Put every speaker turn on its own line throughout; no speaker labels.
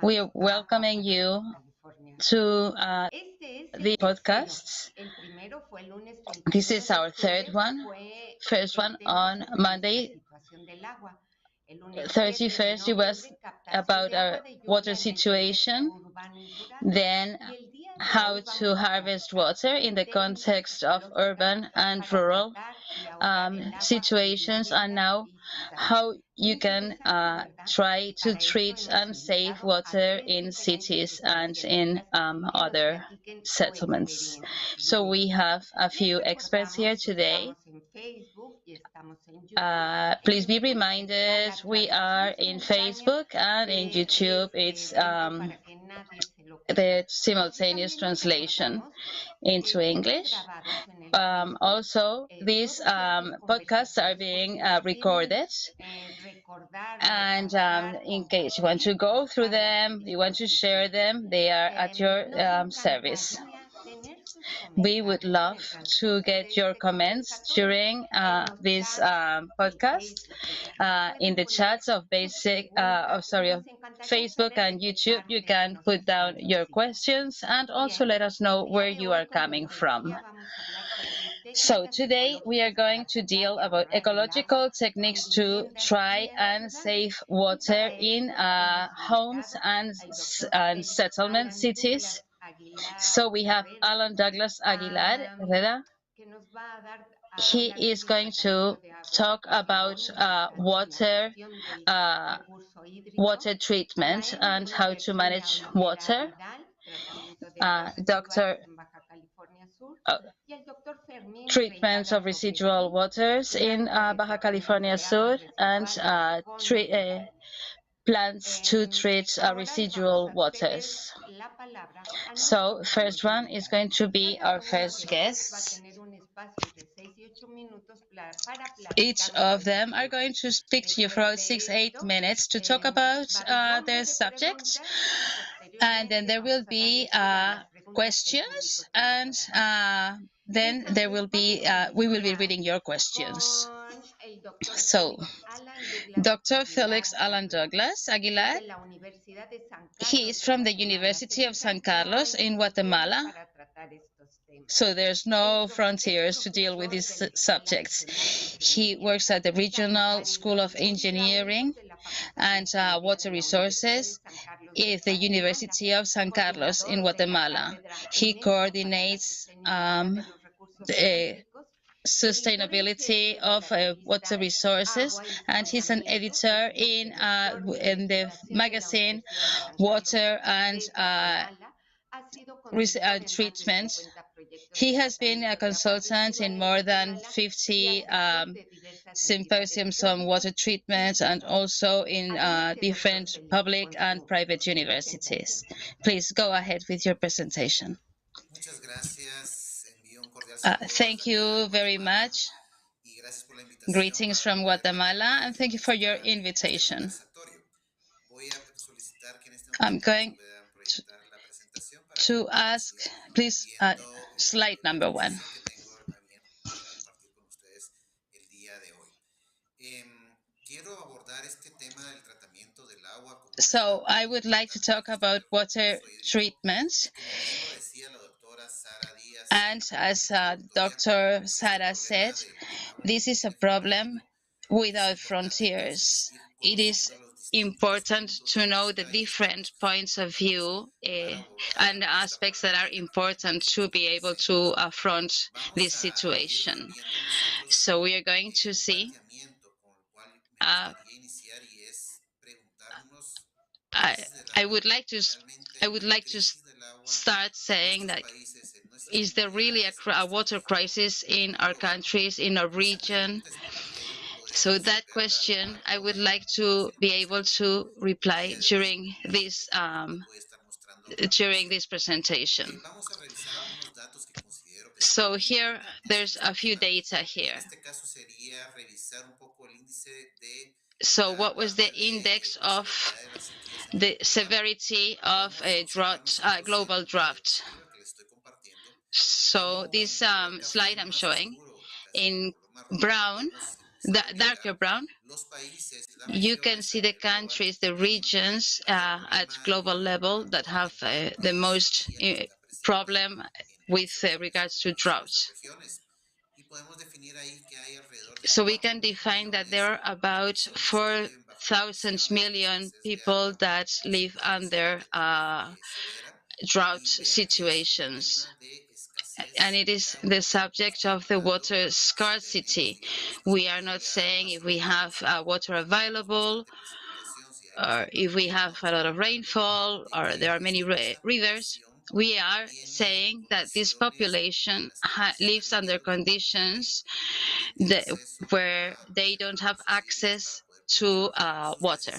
We are welcoming you to the podcasts. This is our third one. First one on Monday, 31st, it was about our water situation. Then how to harvest water in the context of urban and rural situations, and now how you can try to treat and save water in cities and in other settlements. So we have a few experts here today. Please be reminded, we are in Facebook and in YouTube. It's the simultaneous translation into English. Also, these podcasts are being recorded, and in case you want to go through them, you want to share them, they are at your service. We would love to get your comments during this podcast in the chats of Facebook and YouTube. You can put down your questions and also let us know where you are coming from. So today we are going to deal about ecological techniques to try and save water in homes and settlement cities. So we have Alan Douglas Aguilar. He is going to talk about water treatment and how to manage water. Treatment of residual waters in Baja California Sur, and plans to treat residual waters. So first one is going to be our first guest. Each of them are going to speak to you for about 6-8 minutes to talk about their subject, and then there will be questions, and then there will be we will be reading your questions. So, Dr. Félix Alan Douglas Aguilar, he is from the University of San Carlos in Guatemala. So there's no frontiers to deal with these subjects. He works at the Regional School of Engineering and Water Resources at the University of San Carlos in Guatemala. He coordinates the sustainability of water resources, and he's an editor in the magazine Water and Treatment. He has been a consultant in more than 50 symposiums on water treatment, and also in different public and private universities. Please go ahead with your presentation. Thank you very much. Greetings from Guatemala, and thank you for your invitation. I'm going to ask, please, slide number 1. So I would like to talk about water treatment. And as Dr. Sara said, this is a problem without frontiers. It is important to know the different points of view and aspects that are important to be able to affront this situation. So we are going to see I would like to start saying that, is there really a water crisis in our countries, in our region? So that question I would like to be able to reply during this presentation. So here there's a few data here. So what was the index of the severity of a drought, global drought? So this slide I'm showing, in brown darker brown, you can see the countries, the regions at global level that have the most problem with regards to drought. So we can define that there are about 4,000 million people that live under drought situations. And it is the subject of the water scarcity. We are not saying if we have water available, or if we have a lot of rainfall, or there are many rivers. We are saying that this population lives under conditions where they don't have access to water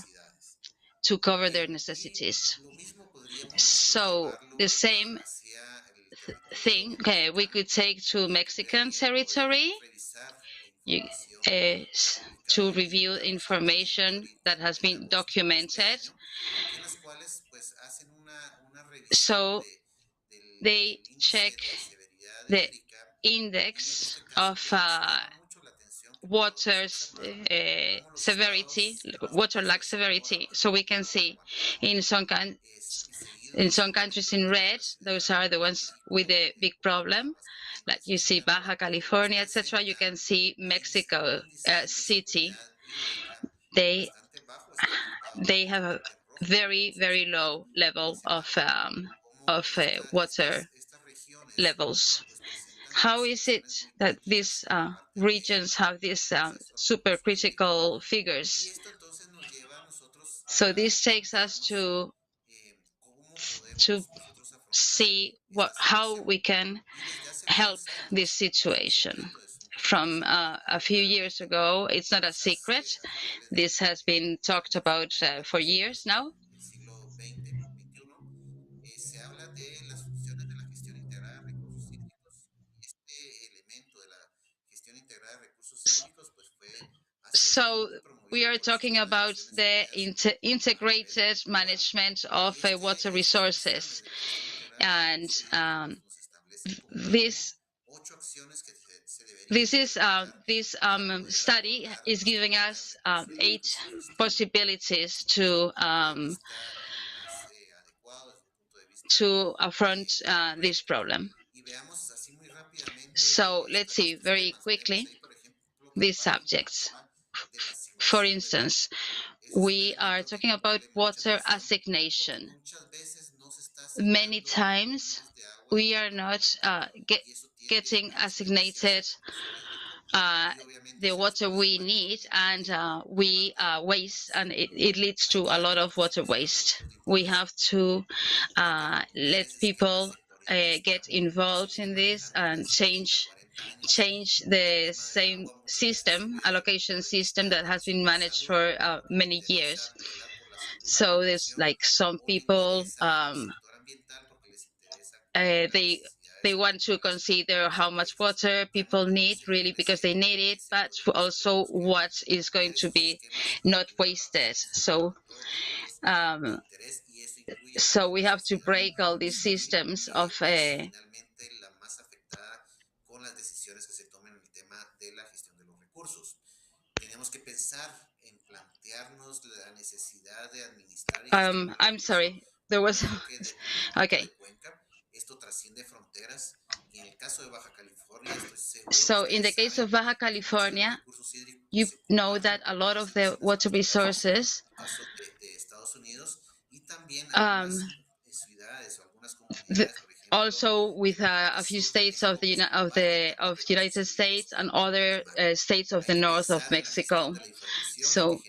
to cover their necessities. So the same thing we could take to Mexican territory to review information that has been documented. So they check the index of water severity, water lack severity. So we can see in some countries in red, those are the ones with the big problem. Like you see Baja, California, etc. You can see Mexico City. They have a very, very low level of water levels. How is it that these regions have these supercritical figures? So this takes us to see how we can help this situation. From a few years ago, it's not a secret. This has been talked about for years now. So we are talking about the integrated management of water resources, and this study is giving us 8 possibilities to affront this problem. So let's see very quickly these subjects. For instance, we are talking about water assignation. Many times we are not getting assignated the water we need, and we waste, and it leads to a lot of water waste. We have to let people get involved in this and change the same system, allocation system that has been managed for many years. So there's like some people they want to consider how much water people need really because they need it, but also what is going to be not wasted. So we have to break all these systems of I'm sorry, there was okay. So in the case of Baja California, you know that a lot of the water resources also with a few states of the United States and other states of the north of Mexico. So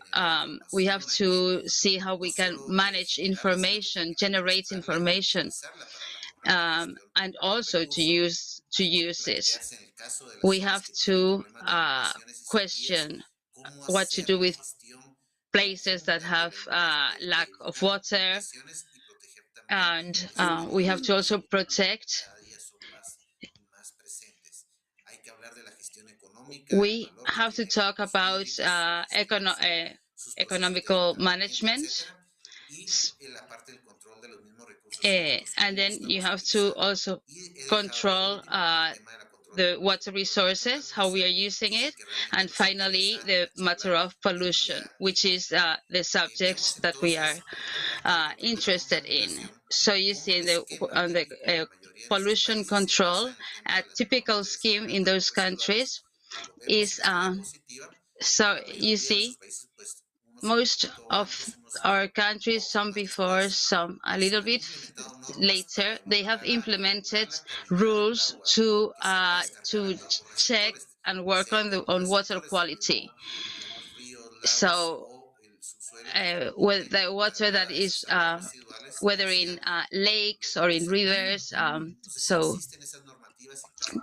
we have to see how we can manage information, generate information, and also to use it. We have to question what to do with places that have lack of water, and we have to also protect. We have to talk about economical management, and then you have to also control the water resources, how we are using it, and finally the matter of pollution, which is the subject that we are interested in. So you see on the pollution control, a typical scheme in those countries is so you see most of our countries, some before, some a little bit later, they have implemented rules to check and work on water quality. So with the water that is whether in lakes or in rivers, so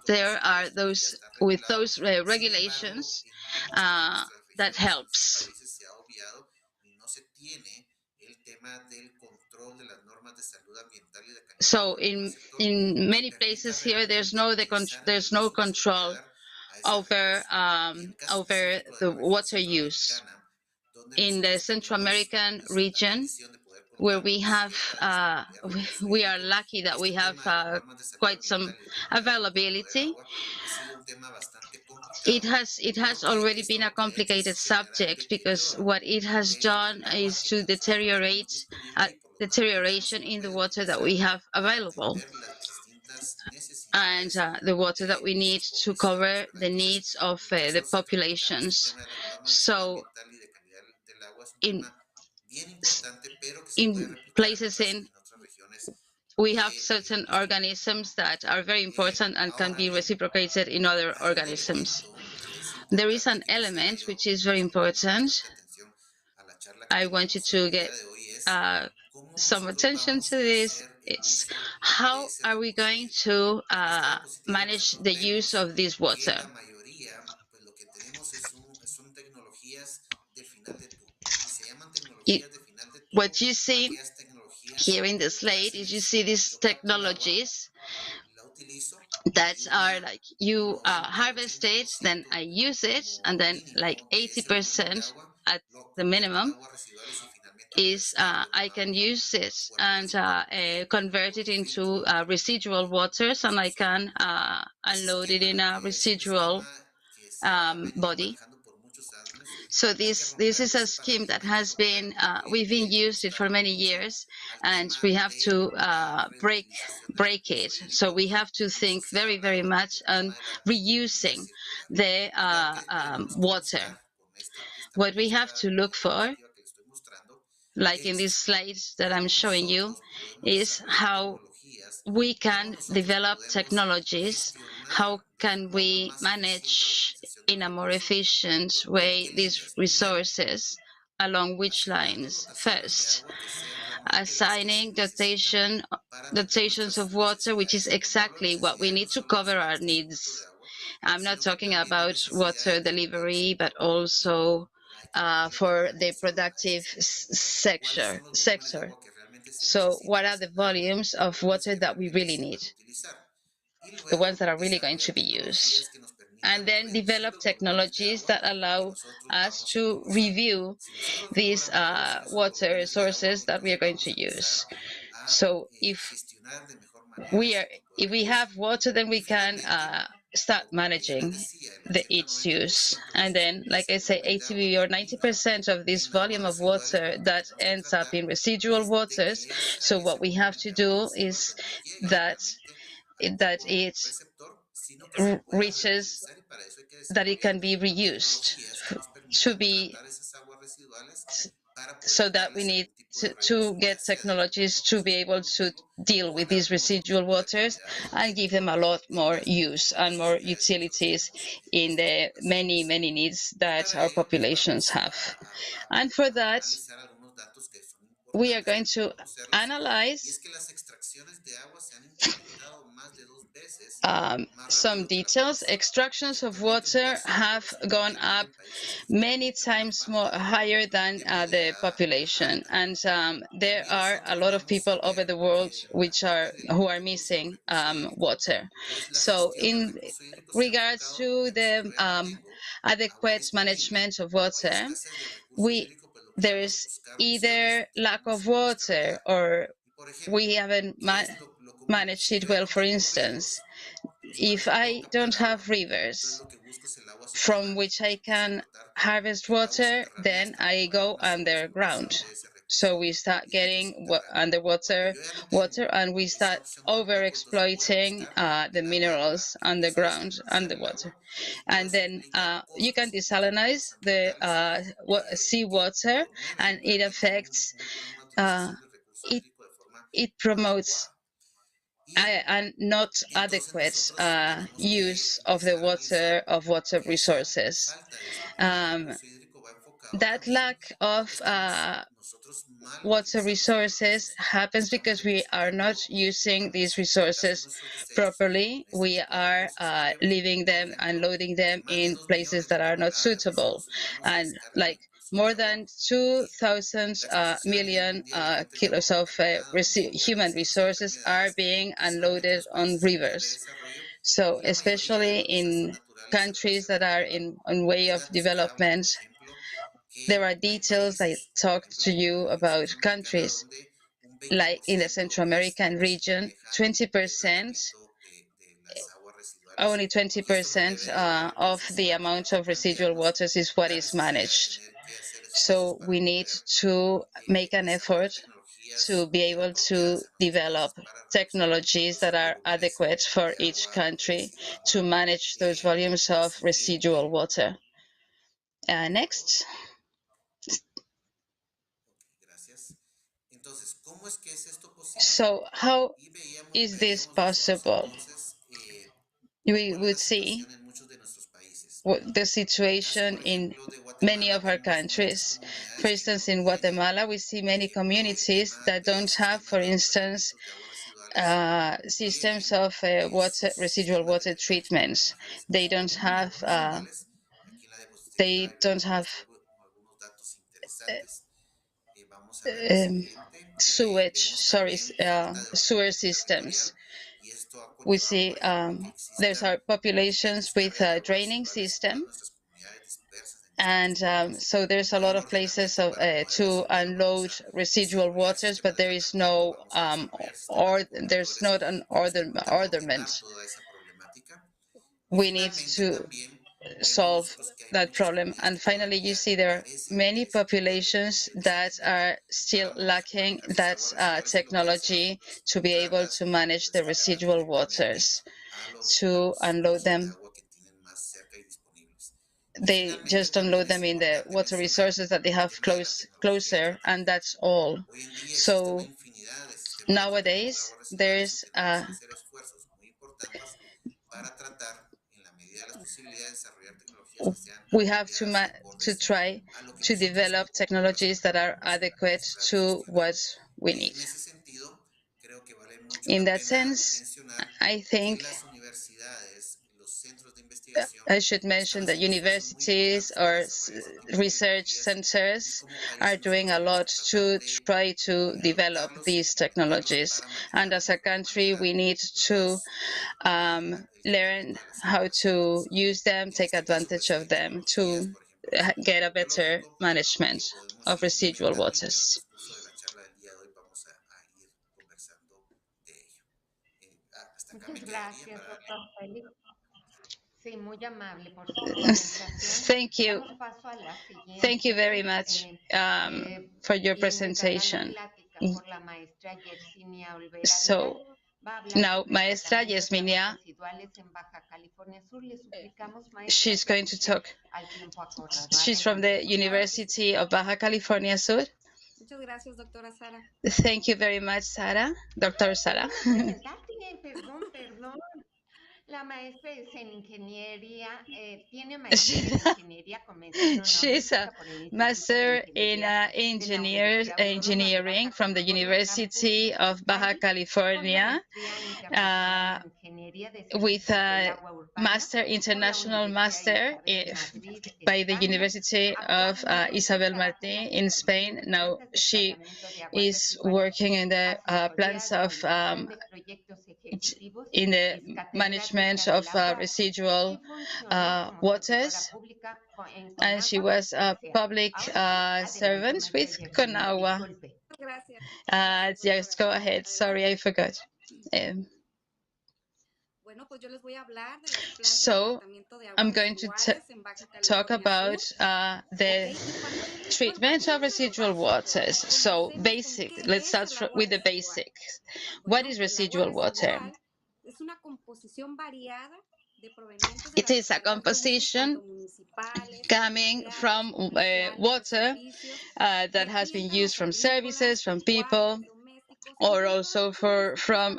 there are those with those regulations that helps. So in many places here, there's no control over the water use. In the Central American region, where we have we are lucky that we have quite some availability. It has already been a complicated subject, because what it has done is to deterioration in the water that we have available, and the water that we need to cover the needs of the populations. So in places we have certain organisms that are very important and can be reciprocated in other organisms. There is an element which is very important. I want you to get some attention to this. It's how are we going to manage the use of this water? What you see here in the slide is you see these technologies that are like you harvest it, then I use it, and then like 80% at the minimum is I can use it and convert it into residual waters, and I can unload it in a residual body. So this is a scheme that has been we've been used it for many years, and we have to break it. So we have to think very much on reusing the water. What we have to look for, like in this slide that I'm showing you, is how we can develop technologies, how can we manage in a more efficient way these resources, along which lines. First, assigning dotations of water, which is exactly what we need to cover our needs. I'm not talking about water delivery, but also for the productive sector. So what are the volumes of water that we really need? The ones that are really going to be used. And then develop technologies that allow us to review these water sources that we are going to use. So if we have water, then we can start managing its use. And then, like I say, 80 or 90% of this volume of water that ends up in residual waters. So what we have to do is that it reaches, that it can be reused to be, so that we need to get technologies to be able to deal with these residual waters and give them a lot more use and more utilities in the many needs that our populations have. And for that, we are going to analyze some details. Extractions of water have gone up many times more higher than the population, and there are a lot of people over the world who are missing water. So in regards to the adequate management of water, there is either lack of water or we haven't managed it well. For instance, if I don't have rivers from which I can harvest water, then I go underground. So we start getting underwater water, and we start over exploiting the minerals underground, underwater. And then you can desalinize the seawater, and it affects, it, it promotes and not adequate use of the water resources. That lack of water resources happens because we are not using these resources properly. We are leaving them and loading them in places that are not suitable, and like more than 2,000 million kilos of human resources are being unloaded on rivers. So especially in countries that are in way of development, there are details I talked to you about countries like in the Central American region. 20%, only 20% of the amount of residual waters is what is managed. So we need to make an effort to be able to develop technologies that are adequate for each country to manage those volumes of residual water. Next. So how is this possible? We would see the situation in many of our countries. For instance, in Guatemala, we see many communities that don't have, for instance, systems of residual water treatments. They don't have sewer systems. We see there's our populations with a draining system, and so there's a lot of places to unload residual waters, but there is no there's not an orderment. We need to solve that problem. And finally, you see there are many populations that are still lacking that technology to be able to manage the residual waters, to unload them. They just unload them in the water resources that they have closer, and that's all. So nowadays, there's we have to try to develop technologies that are adequate to what we need. In that sense, I think I should mention that universities or research centers are doing a lot to try to develop these technologies. And as a country, we need to learn how to use them, take advantage of them to get a better management of residual waters.
Muchas gracias, doctor Félix. Sí, muy amable por su presentación.
Thank you.
Damos paso a la siguiente.
Thank you very much for your presentation.
Por la maestra Yersinia Olvera
So now, Maestra Yersinia, she's going to talk. She's from the University of Baja California Sur.
Muchas gracias, doctora Sara.
Thank you very much, Sara. Dr. Sara.
Perdón. La maestra es en ingeniería, tiene maestría en ingeniería convencional.
She's a master in engineering from the University of Baja California with a international master by the University of Isabel Martí in Spain. Now she is working in the plans of in the management of residual waters, and she was a public servant with CONAGUA. Just go ahead. Sorry, I forgot. So I'm going to talk about the treatment of residual waters. So let's start with the basics. What is residual water? It is a composition coming from water that has been used from services, from people, or also from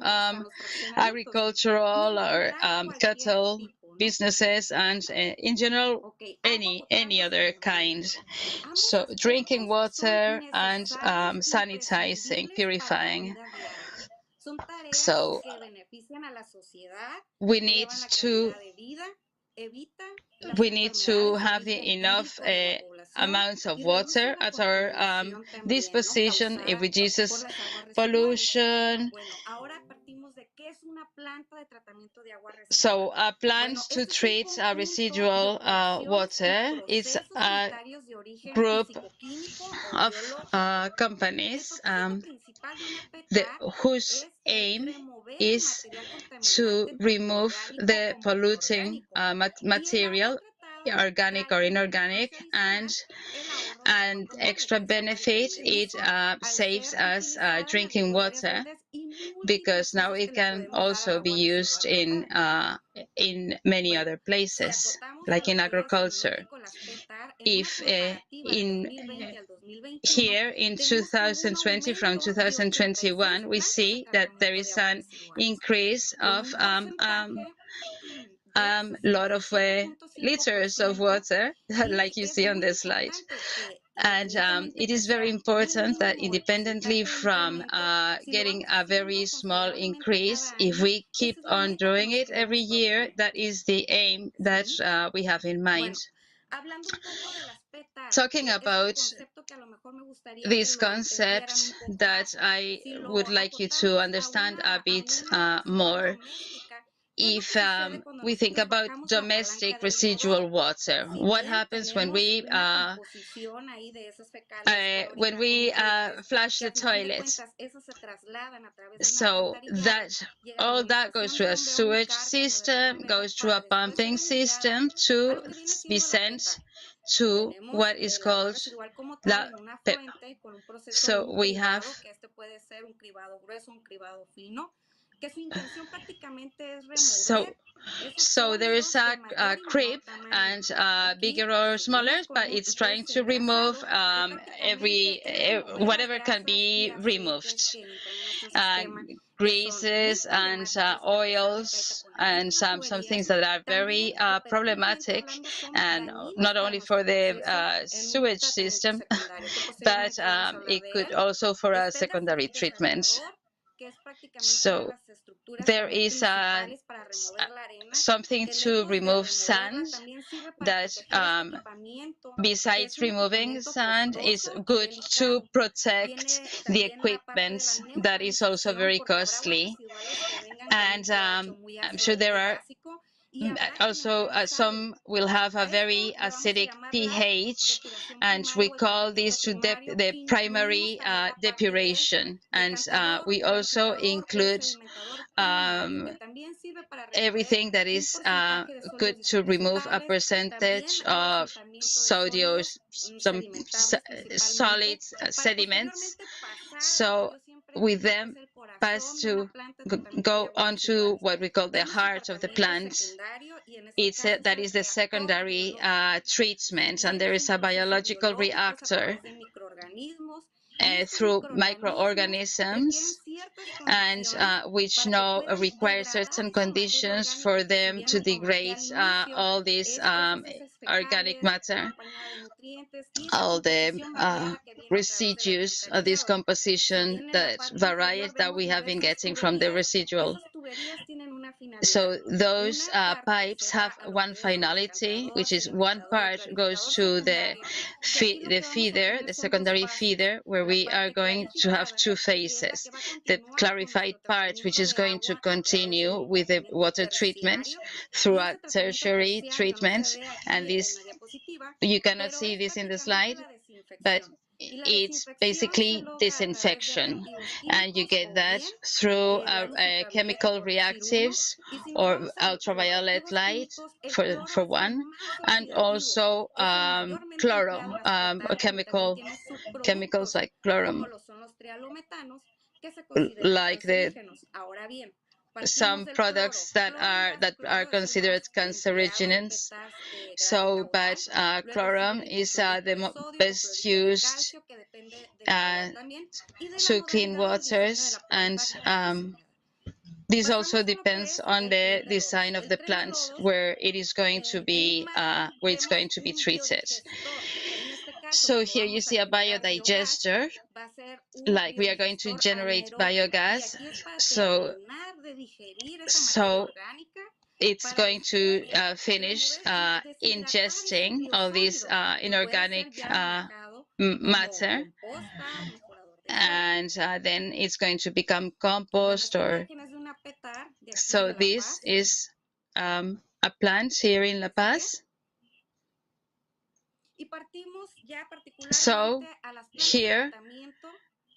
agricultural or cattle businesses, and in general any other kind. So drinking water and sanitizing, purifying. So we need to have the enough amounts of water at our disposition. It reduces pollution. So a plant to treat residual water is a group of companies whose aim is to remove the polluting material, organic or inorganic, and extra benefit, it saves us drinking water, because now it can also be used in many other places, like in agriculture. If here in 2020 from 2021, we see that there is an increase of lot of liters of water, like you see on the slide. And it is very important that independently from getting a very small increase, if we keep on doing it every year, that is the aim that we have in mind. Talking about this concept that I would like you to understand a bit more. If we think about domestic residual water, what happens when we flush the toilet? So that all that goes through a sewage system, goes through a pumping system to be sent to what is called the PEP. So we have so there is a creep and bigger or smaller, but it's trying to remove whatever can be removed, greases and oils and some things that are very problematic, and not only for the sewage system, but it could also for a secondary treatment. So there is something to remove sand that besides removing sand is good to protect the equipment that is also very costly. And I'm sure there are also some will have a very acidic pH, and we call this to the primary depuration. And we also include everything that is good to remove a percentage of sodium, some solid sediments. So with them pass to go on to what we call the heart of the plant. That is the secondary treatment, and there is a biological reactor through microorganisms, and which now require certain conditions for them to degrade all this organic matter, all the residues of this composition, that variety that we have been getting from the residual. So those pipes have one finality, which is one part goes to the feeder, the secondary feeder, where we are going to have two phases. The clarified part, which is going to continue with the water treatment through a tertiary treatment. And this, you cannot see this in the slide, but it's basically disinfection, and you get that through chemical reactives or ultraviolet light for one, and also chemicals like chlorum, like some products that are considered cancerogens. So, but chlorum is the best used to clean waters, and this also depends on the design of the plant where it is going to be where it's going to be treated. So here you see a biodigester, like we are going to generate biogas. So it's going to finish ingesting all this inorganic matter, and then it's going to become compost. Or so this is a plant here in La Paz. So here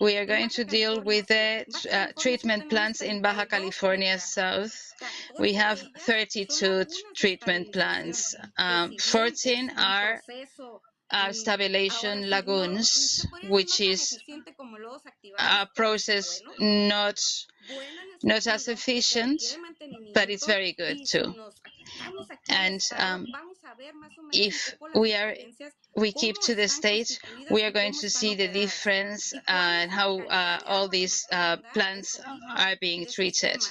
we are going to deal with the treatment plants in Baja California South. We have 32 treatment plants. 14 are stabilization lagoons, which is a process not as efficient, but it's very good too. And if we keep to the stage, we are going to see the difference and how all these plants are being treated.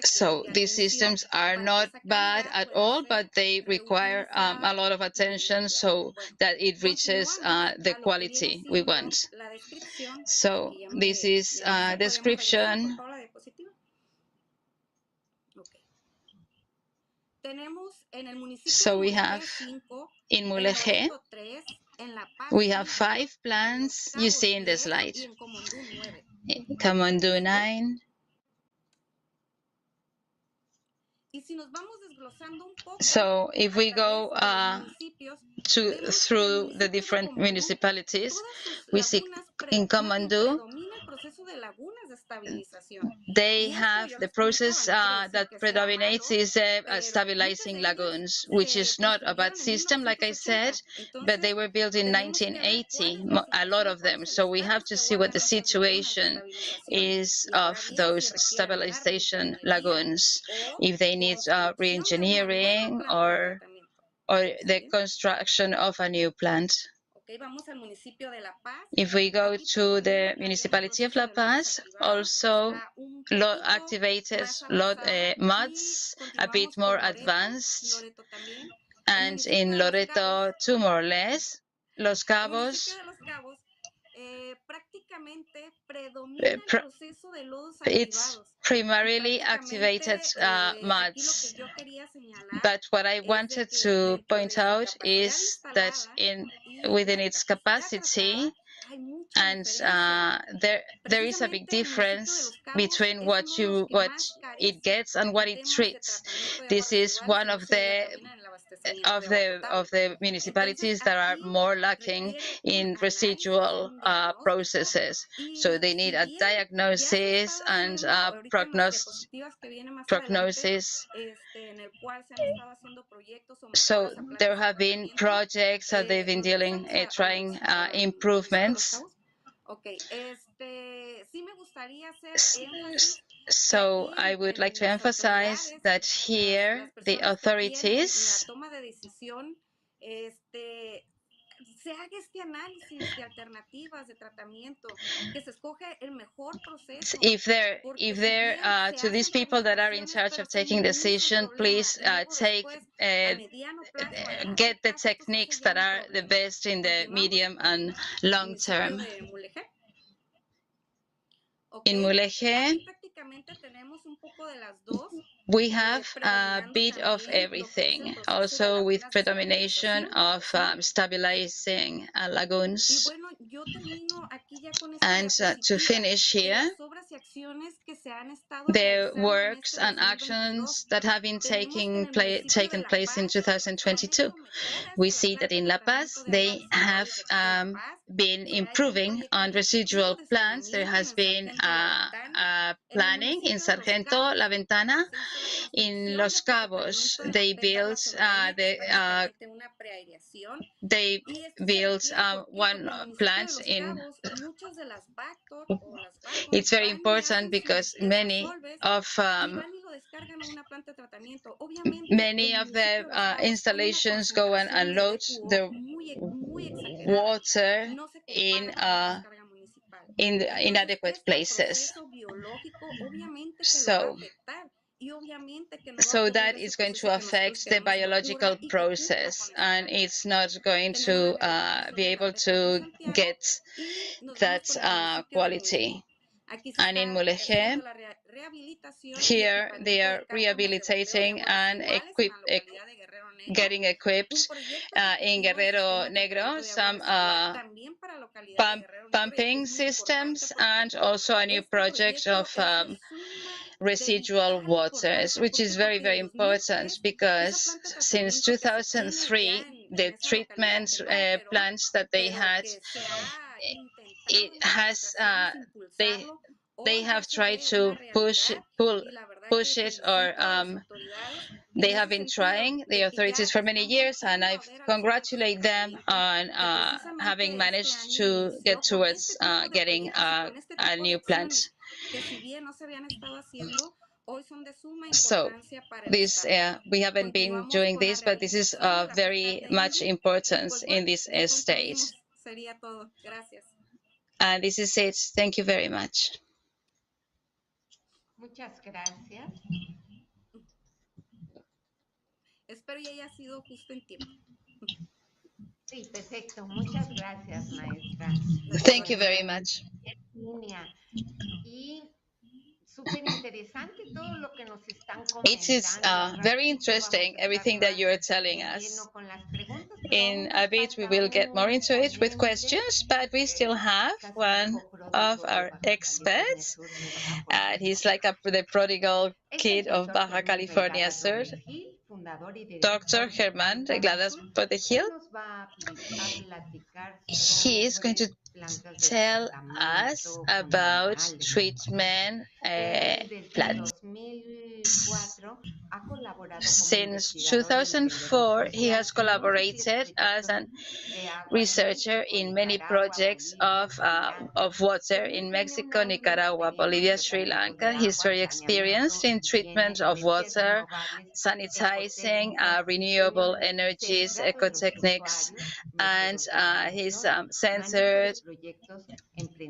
So these systems are not bad at all, but they require a lot of attention so that it reaches the quality we want. So this is a description. So we have in Mulegé, we have 5 plants you see in the slide. Common 9. So if we go through the different municipalities, we see in Common they have the process that predominates is stabilizing lagoons, which is not a bad system, like I said, but they were built in 1980, a lot of them. So we have to see what the situation is of those stabilization lagoons, if they need re-engineering or the construction of a new plant. If we go to the municipality of La Paz, also activated mods, a bit more advanced, and in Loreto too, more or less. Los Cabos, it's primarily activated mods. But what I wanted to point out is that within its capacity, and there is a big difference between what it gets and what it treats. This is one of the municipalities that are more lacking in residual processes. So they need a diagnosis and prognosis. So there have been projects that they've been trying improvements. So I would like to emphasize that here the authorities
se haga este análisis de alternativas de tratamiento, que se escoge el mejor proceso.
If they're to these people that are in charge of taking decision, please get the techniques that are the best in the medium and long term. In Mulegé, we have a bit of everything, also with predomination of stabilizing lagoons. And to finish here, the works and actions that have been taken place in 2022. We see that in La Paz, they have been improving on residual plants. There has been planning in Sargento, La Ventana. In Los Cabos, they built one plant in. It's very important because many of the installations go and unload the water in inadequate places. So that is going to affect the biological process, and it's not going to be able to get that quality. And in Mulegé, here they are rehabilitating and getting equipped in Guerrero Negro some pumping systems, and also a new project of residual waters, which is very, very important because since 2003, the treatment plants that they had, they have tried to push it, or they have been trying, the authorities, for many years, and I congratulate them on having managed to get towards getting a new plant. So this we haven't been doing this, but this is very much importance in this state. And this is it. Thank you very much.
Muchas gracias.
Espero y haya sido justo en tiempo.
Sí, perfecto. Muchas gracias, maestra.
Thank you very much.
Y súper interesante todo lo que nos están comentando.
It is very interesting, everything that you are telling us. In a bit, we will get more into it with questions, but we still have one of our experts. He's like the prodigal kid of Baja California Sur, Dr. Germán Reygadas por the Hill. He is going to tell us about treatment plants. Since 2004, he has collaborated as a researcher in many projects of water in Mexico, Nicaragua, Bolivia, Sri Lanka. He's very experienced in treatment of water, sanitizing, renewable energies, ecotechnics, and he's centered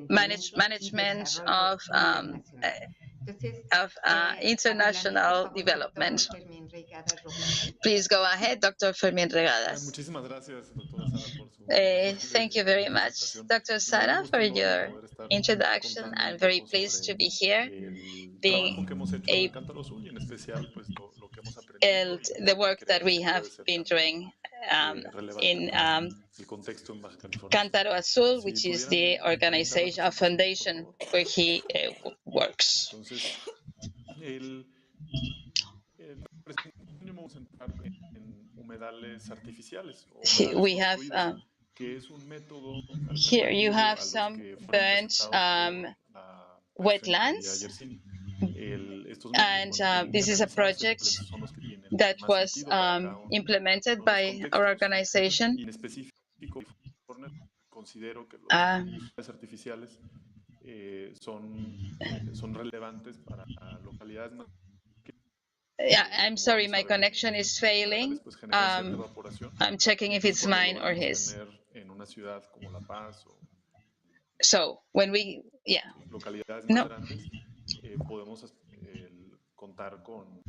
management of international development. Please go ahead, Dr. Fermín Reygadas.
Muchísimas gracias, doctora Sara, por su
Thank you very much, Dr. Sara, for your introduction. I'm very pleased to be here, being the work that we have been doing in Cántaro Azul, which is the organization, a foundation where he works. We have here you have some burnt wetlands, and this is a project that was implemented by our organization. I'm sorry, my connection is failing. I'm checking if it's mine or his. So when we, no.
Podemos contar con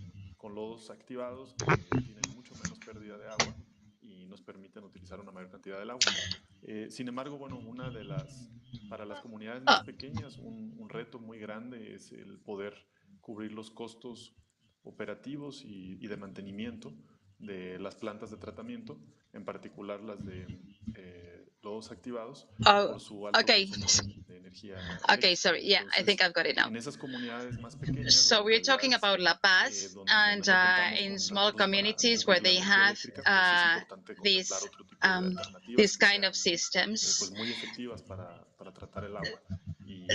lodos activados que tienen mucho menos pérdida de agua y nos permiten utilizar una mayor cantidad del agua. Sin embargo, bueno, para las comunidades más pequeñas, un reto muy grande es el poder cubrir los costos operativos y de mantenimiento de las plantas de tratamiento, en particular las de lodos activados, por su alto consumo de
Okay, sorry. Yeah, I think I've got it now. So we're talking about La Paz, and in small communities where they have these kind of systems,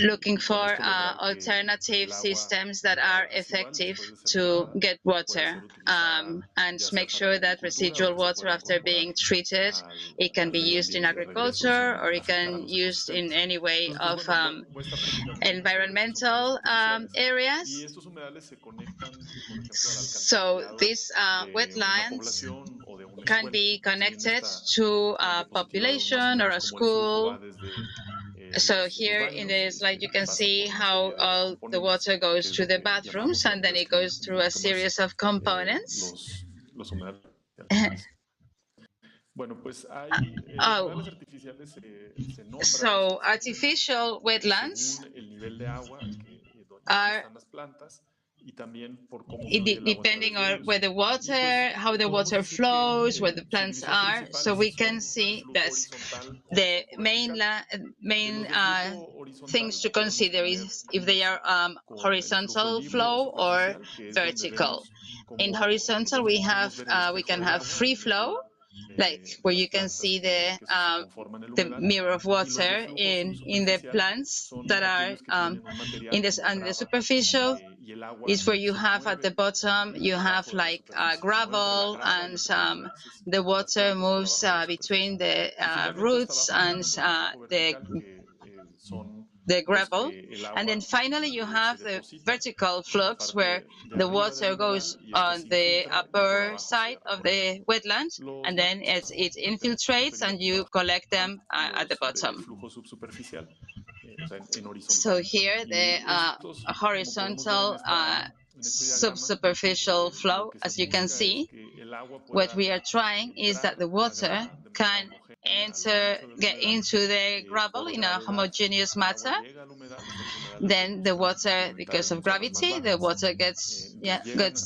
looking for alternative systems that are effective to get water and make sure that residual water, after being treated, it can be used in agriculture, or it can used in any way of environmental areas. So these wetlands can be connected to a population or a school. So here in the slide you can see how all the water goes to the bathrooms, and then it goes through a series of components. So artificial wetlands are depending on where the water, how the water flows, where the plants are. So we can see that the main things to consider is if they are horizontal flow or vertical. In horizontal, we can have free flow, like where you can see the mirror of water in the plants that are in this, and the superficial is where you have at the bottom, you have like gravel, and the water moves between the roots and the gravel. And then finally you have the vertical flux, where the water goes on the upper side of the wetland, and then it infiltrates and you collect them at the bottom. So here the horizontal subsuperficial flow, as you can see, what we are trying is that the water can get into the gravel in a homogeneous matter. Then the water, because of gravity, the water gets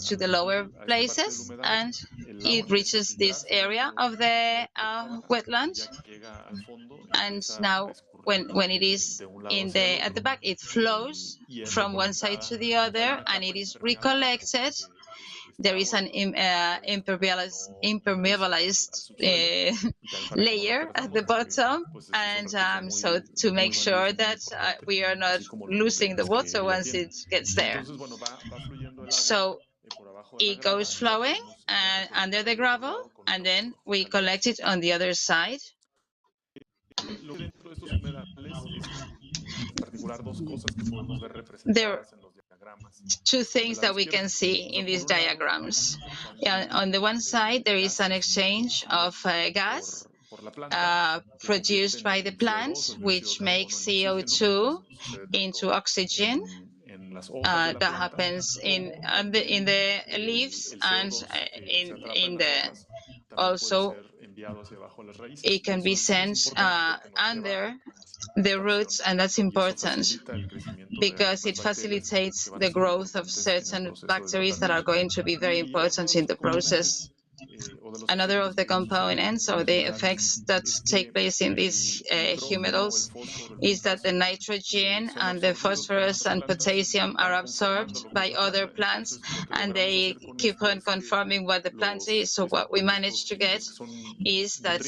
to the lower places, and it reaches this area of the wetland. And now when it is at the back, it flows from one side to the other, and it is recollected. There is an impermeabilized layer at the bottom, and so to make sure that we are not losing the water once it gets there. So it goes flowing under the gravel, and then we collect it on the other side. There are two things that we can see in these diagrams. On the one side, there is an exchange of gas produced by the plant, which makes CO2 into oxygen. That happens in the leaves, and also it can be sent under the roots, and that's important because it facilitates the growth of certain bacteria that are going to be very important in the process. Another of the components or the effects that take place in these humidals is that the nitrogen and the phosphorus and potassium are absorbed by other plants, and they keep on conforming what the plant is. So what we manage to get is that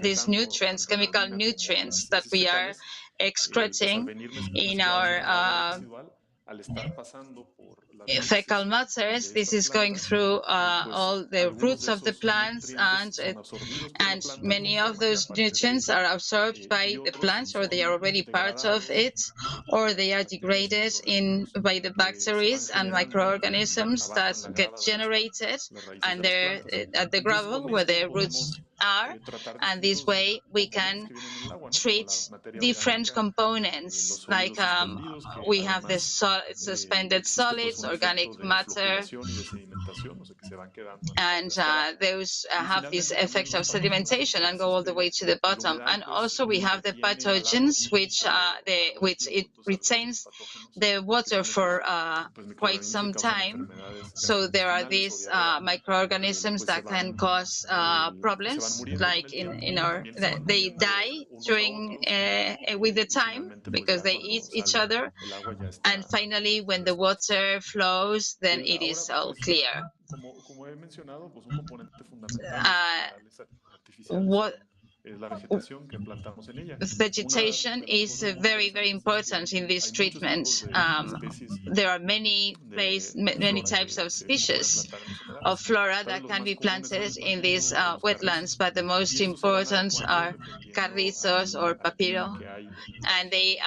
these nutrients, chemical nutrients that we are excreting in our fecal matters, this is going through all the roots of the plants, and many of those nutrients are absorbed by the plants, or they are already part of it, or they are degraded by the bacteria and microorganisms that get generated, and they're at the gravel where the roots are. And this way we can treat different components, like we have the suspended solids, organic matter, and those have this effect of sedimentation and go all the way to the bottom. And also we have the pathogens, which it retains the water for quite some time. So there are these microorganisms that can cause problems just like in our, they die during with the time because they eat each other, and finally when the water flows, then it is all clear.
Como he mencionado, pues un componente fundamental
Uh,
de los minerales artificiales
what
es la vegetación que plantamos en ella.
vegetation is very, very important in this treatment. There are many types of species of flora that can be planted in these wetlands, but the most important are carrizos or papiro, and they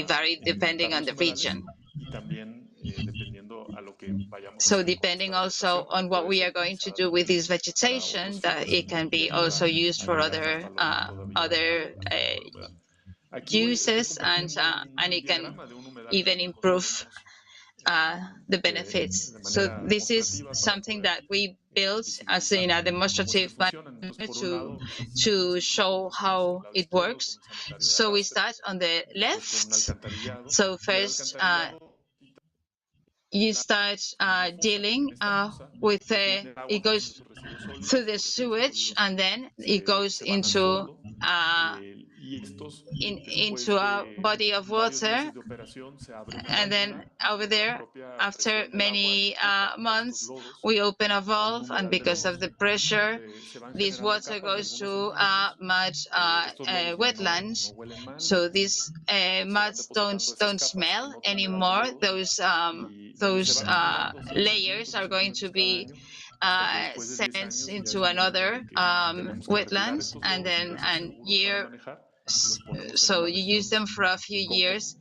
vary depending on the region.
Y también dependiendo a lo que vayamos
So depending also on what we are going to do with this vegetation, that it can be also used for other uses, and it can even improve the benefits. So this is something that we built as in a demonstrative manner to show how it works. So we start on the left. So first you start dealing with it goes through the sewage, and then it goes into a body of water, and then over there, after many months, we open a valve, and because of the pressure, this water goes to mud wetlands. So these muds don't smell anymore. Those layers are going to be sent into another wetland, and then so you use them for a few years,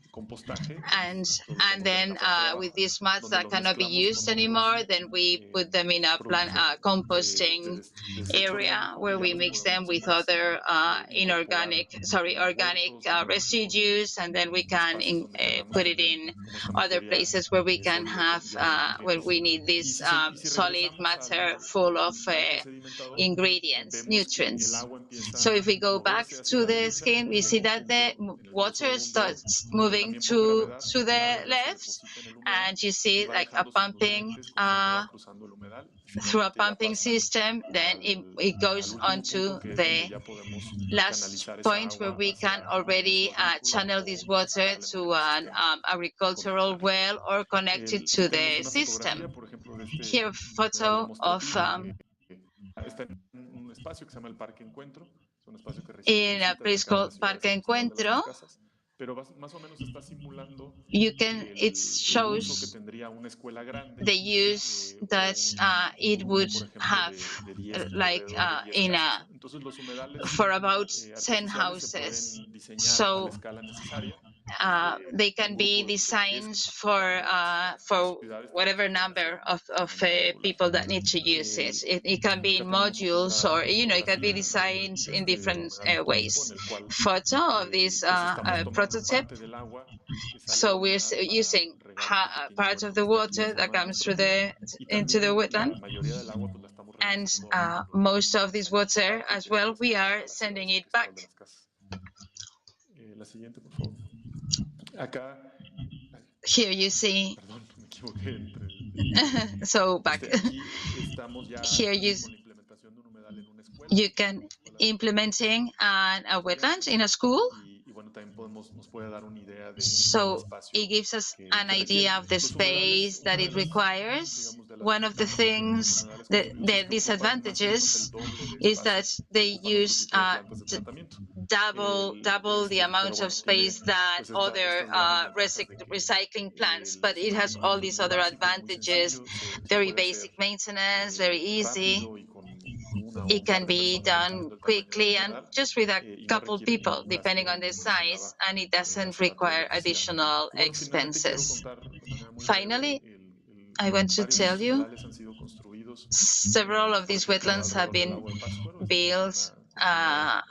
and then with these muds that cannot be used anymore, then we put them in a composting area where we mix them with other organic residues, and then we can put it in other places where we can have when we need this solid matter full of ingredients, nutrients. So if we go back to the skin, we see that the water starts moving to the left, and you see like a pumping through a pumping system. Then it goes on to the last point where we can already channel this water to an agricultural well or connect it to the system. Here a photo of in a place called Parque Encuentro. It shows the use that it would have for about 10 houses. So they can be designed for whatever number of people that need to use it. It can be in modules, or it can be designed in different ways. Photo of this prototype. So we're using part of the water that comes through into the wetland, and most of this water as well, we are sending it back. Here you see. So back. Here you can implementing a wetland in a school. So it gives us an idea of the space that it requires. One of the things, the disadvantages, is that they use double the amount of space that other recycling plants, but it has all these other advantages. Very basic maintenance, very easy. It can be done quickly and just with a couple people, depending on the size, and it doesn't require additional expenses. Finally, I want to tell you, several of these wetlands have been built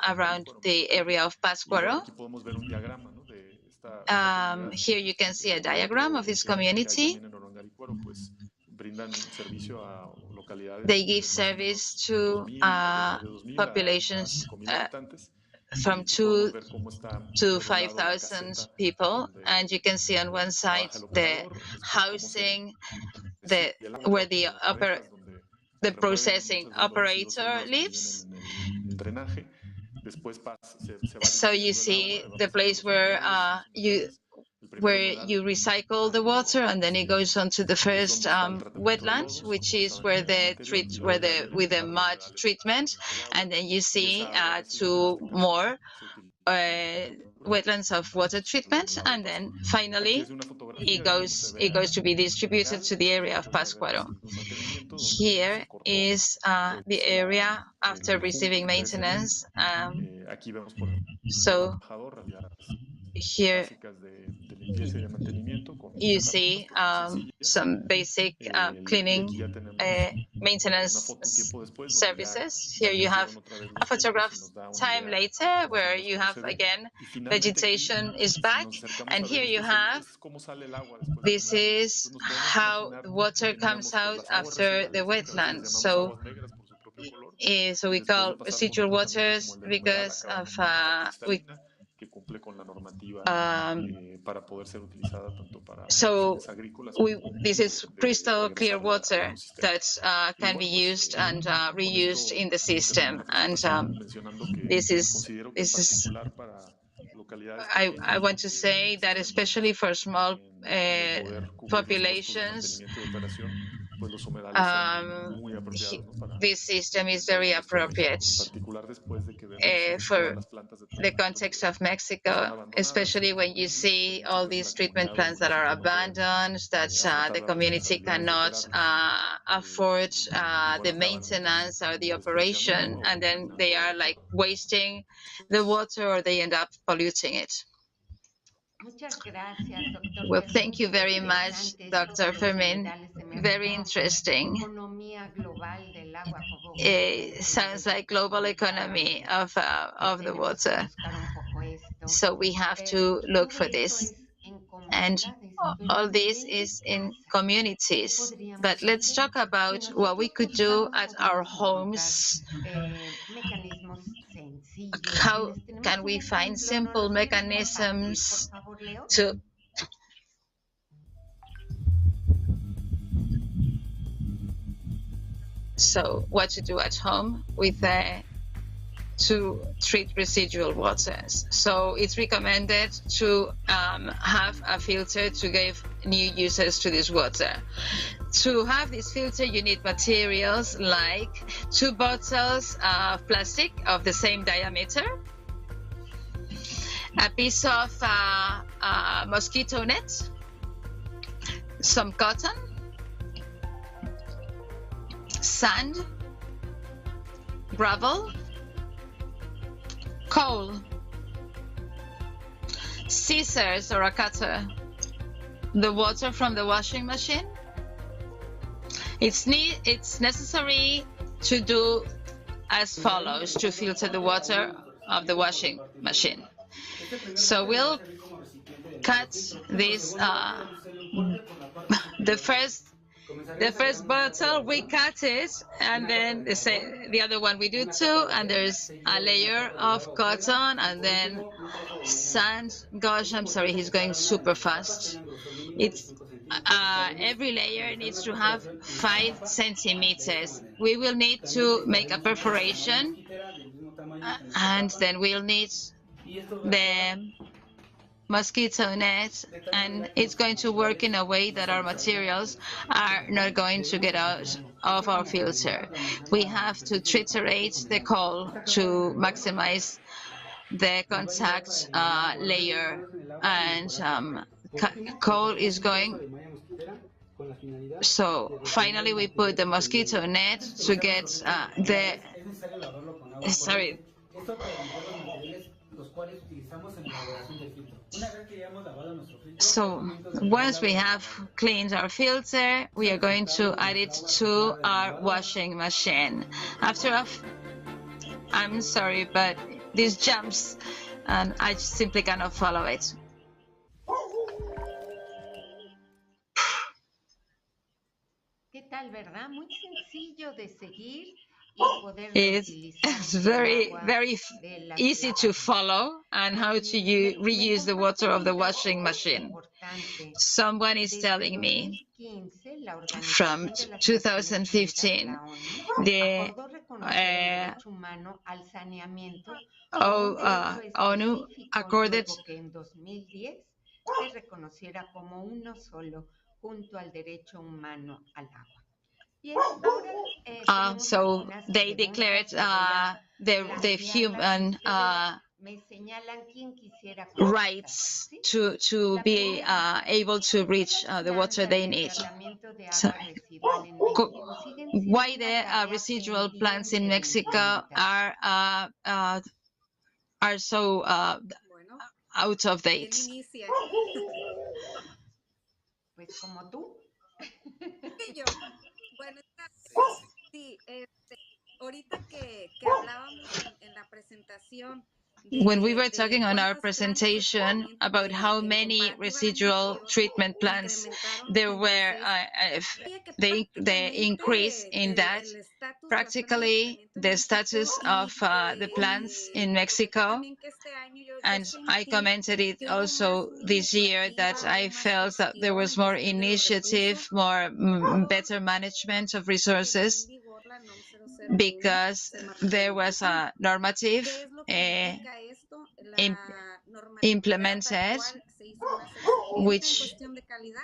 around the area of Pátzcuaro. Here you can see a diagram of this community. They give service to populations from 2 to 5,000 people, and you can see on one side the housing, where the processing operator lives,
drenaje. Después se va
So you see the place where you recycle the water, and then it goes on to the first wetland, which is where with the mud treatment, and then you see two more wetlands of water treatment, and then finally it goes to be distributed to the area of Pascuaro. Here is the area after receiving maintenance. So here you see some basic cleaning maintenance services. Here you have a photograph time later where you have again vegetation is back, and here you have this is how the water comes out after the wetlands. So we call residual waters because of this is crystal clear water that can be used and reused in the system, and this is I want to say that especially for small populations, this system is very appropriate for the context of Mexico, especially when you see all these treatment plants that are abandoned, that the community cannot afford the maintenance or the operation, and then they are like wasting the water or they end up polluting it. Well, thank you very much, Dr. Fermín. Very interesting. It sounds like global economy of the water. So we have to look for this. And all this is in communities. But let's talk about what we could do at our homes. How can we find simple mechanisms to what to do at home with to treat residual waters. So it's recommended to have a filter to give new uses to this water. To have this filter, you need materials like 2 bottles of plastic of the same diameter, a piece of mosquito net, some cotton, sand, gravel, coal, scissors or a cutter, the water from the washing machine. It's necessary to do as follows to filter the water of the washing machine. So we'll cut this, the first bottle, we cut it, and then the other one we do too, and there's a layer of cotton, and then sand. Gosh, I'm sorry, he's going super fast. It's every layer needs to have 5 centimeters. We will need to make a perforation, and then we'll need the mosquito net, and it's going to work in a way that our materials are not going to get out of our filter. We have to triturate the coal to maximize the contact layer, and coal is going. So finally we put the mosquito net to get So once we have cleaned our filter, we are going to add it to our washing machine. I'm sorry, but this jumps and I simply cannot follow it. It's very, very easy to follow and how to reuse the water of the washing machine. Someone is telling me from 2015, the ONU accorded
que en 2010 se reconociera como uno solo junto al derecho humano al agua. Bien, ahora
so they declared the human
me señalan quién quisiera
rights
¿sí?
to be able to reach the water they need. So, why the residual plants in Mexico are so
Bueno,
out of
¿quién
date?
inicia?
Pues como tú.
Y yo. Bueno, sí, ahorita que hablábamos en la presentación
When we were
de
talking on our
cuántas plantas de
presentation
tratamiento
about
que
how
en
many
comparativa al año
residual
anterior
treatment plants
incrementaron
there were,
86, que
the increase
prácticamente
in that,
el estatus de las plantas de
practically
tratamiento en
the
México
status
y
of the plants in
comenté
Mexico.
también que este año yo
And I
sentí
commented it
que hubo más
also this year that
iniciativa,
I
hubo más
felt that there
gestión
was
en
more
cuestión de los
initiative,
recursos
more
por
better management of
que entró en
resources,
vigor la NOM 0001
because there was a normative
¿Qué es lo que implica esto?
im-
La normatividad tal
implemented,
cual se hizo más exigente en
which
cuestión de calidad.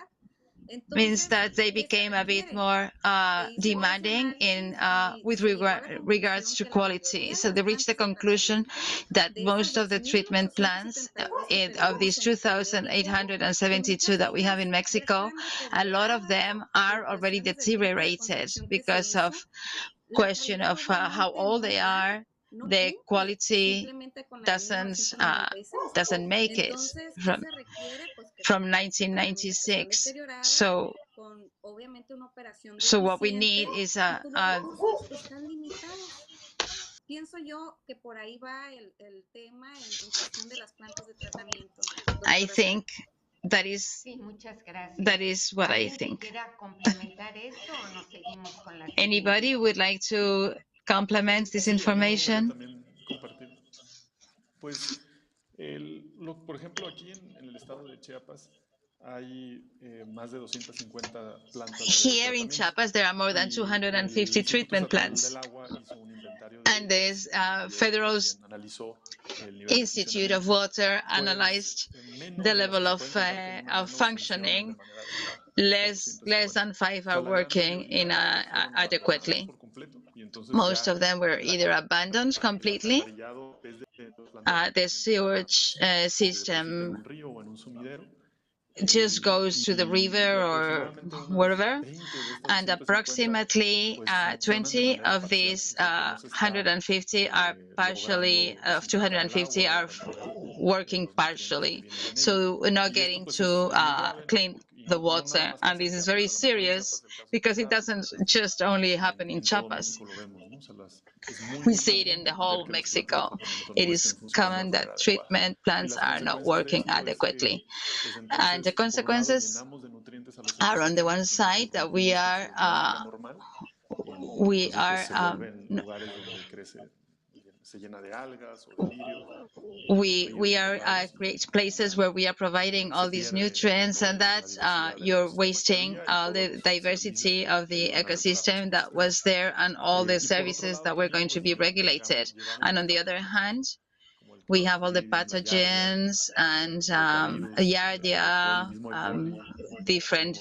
means
Entonces,
that they
¿qué se
became a bit
requiere?
more
Se hizo ese
demanding in
análisis y
with
se llegó a la
regards
conclusión
to
que la
quality.
mayoría de
So they
las
reached the
plantas de
conclusion
tratamiento
that
de esas
most of the treatment plants
2.872 que
of
tenemos
these
en México, pues
2,872
muchas de
that we have
ellas
in
ya
Mexico,
están
a lot of
deterioradas
them
por
are already
cuestiones del tiempo de
deteriorated
construcción que se
because of
hizo. La
question
calidad
of how
obviamente
old
no
they
da,
are.
no
The
cumple
quality
simplemente con la ley
doesn't
996.
make it
Entonces, ¿qué se requiere? Pues que
from
claramente que están
1996.
deterioradas,
So
con obviamente una operación
what we
deficiente,
need is
y pues los recursos están limitados. Pienso yo que por ahí va el tema en cuestión de las plantas de tratamiento.
I think that is
Sí, muchas gracias.
that is what I think.
¿Quiera complementar esto o nos seguimos con la
Anybody would like to complement this information?
También compartir. Pues, por ejemplo, aquí en el estado de Chiapas hay más de 250 plantas de
Here in
tratamiento.
Chiapas, there are more than 250 treatment plants. And the Federal Institute of Water analyzed the level of functioning. Less than 5 are working in adequately. Most of them were either abandoned completely. The sewage system just goes to the river or wherever, and approximately 20 of these 150 are partially, of 250 are working partially, so we're not getting to clean the water. And this is very serious because it doesn't just only happen in Chiapas. We see it in the whole Mexico. It is common that treatment plants are not working adequately. And the consequences are on the one side that we are create places where we are providing all these nutrients, and that you're wasting all the diversity of the ecosystem that was there and all the services that were going to be regulated. And on the other hand, we have all the pathogens and Yardia, different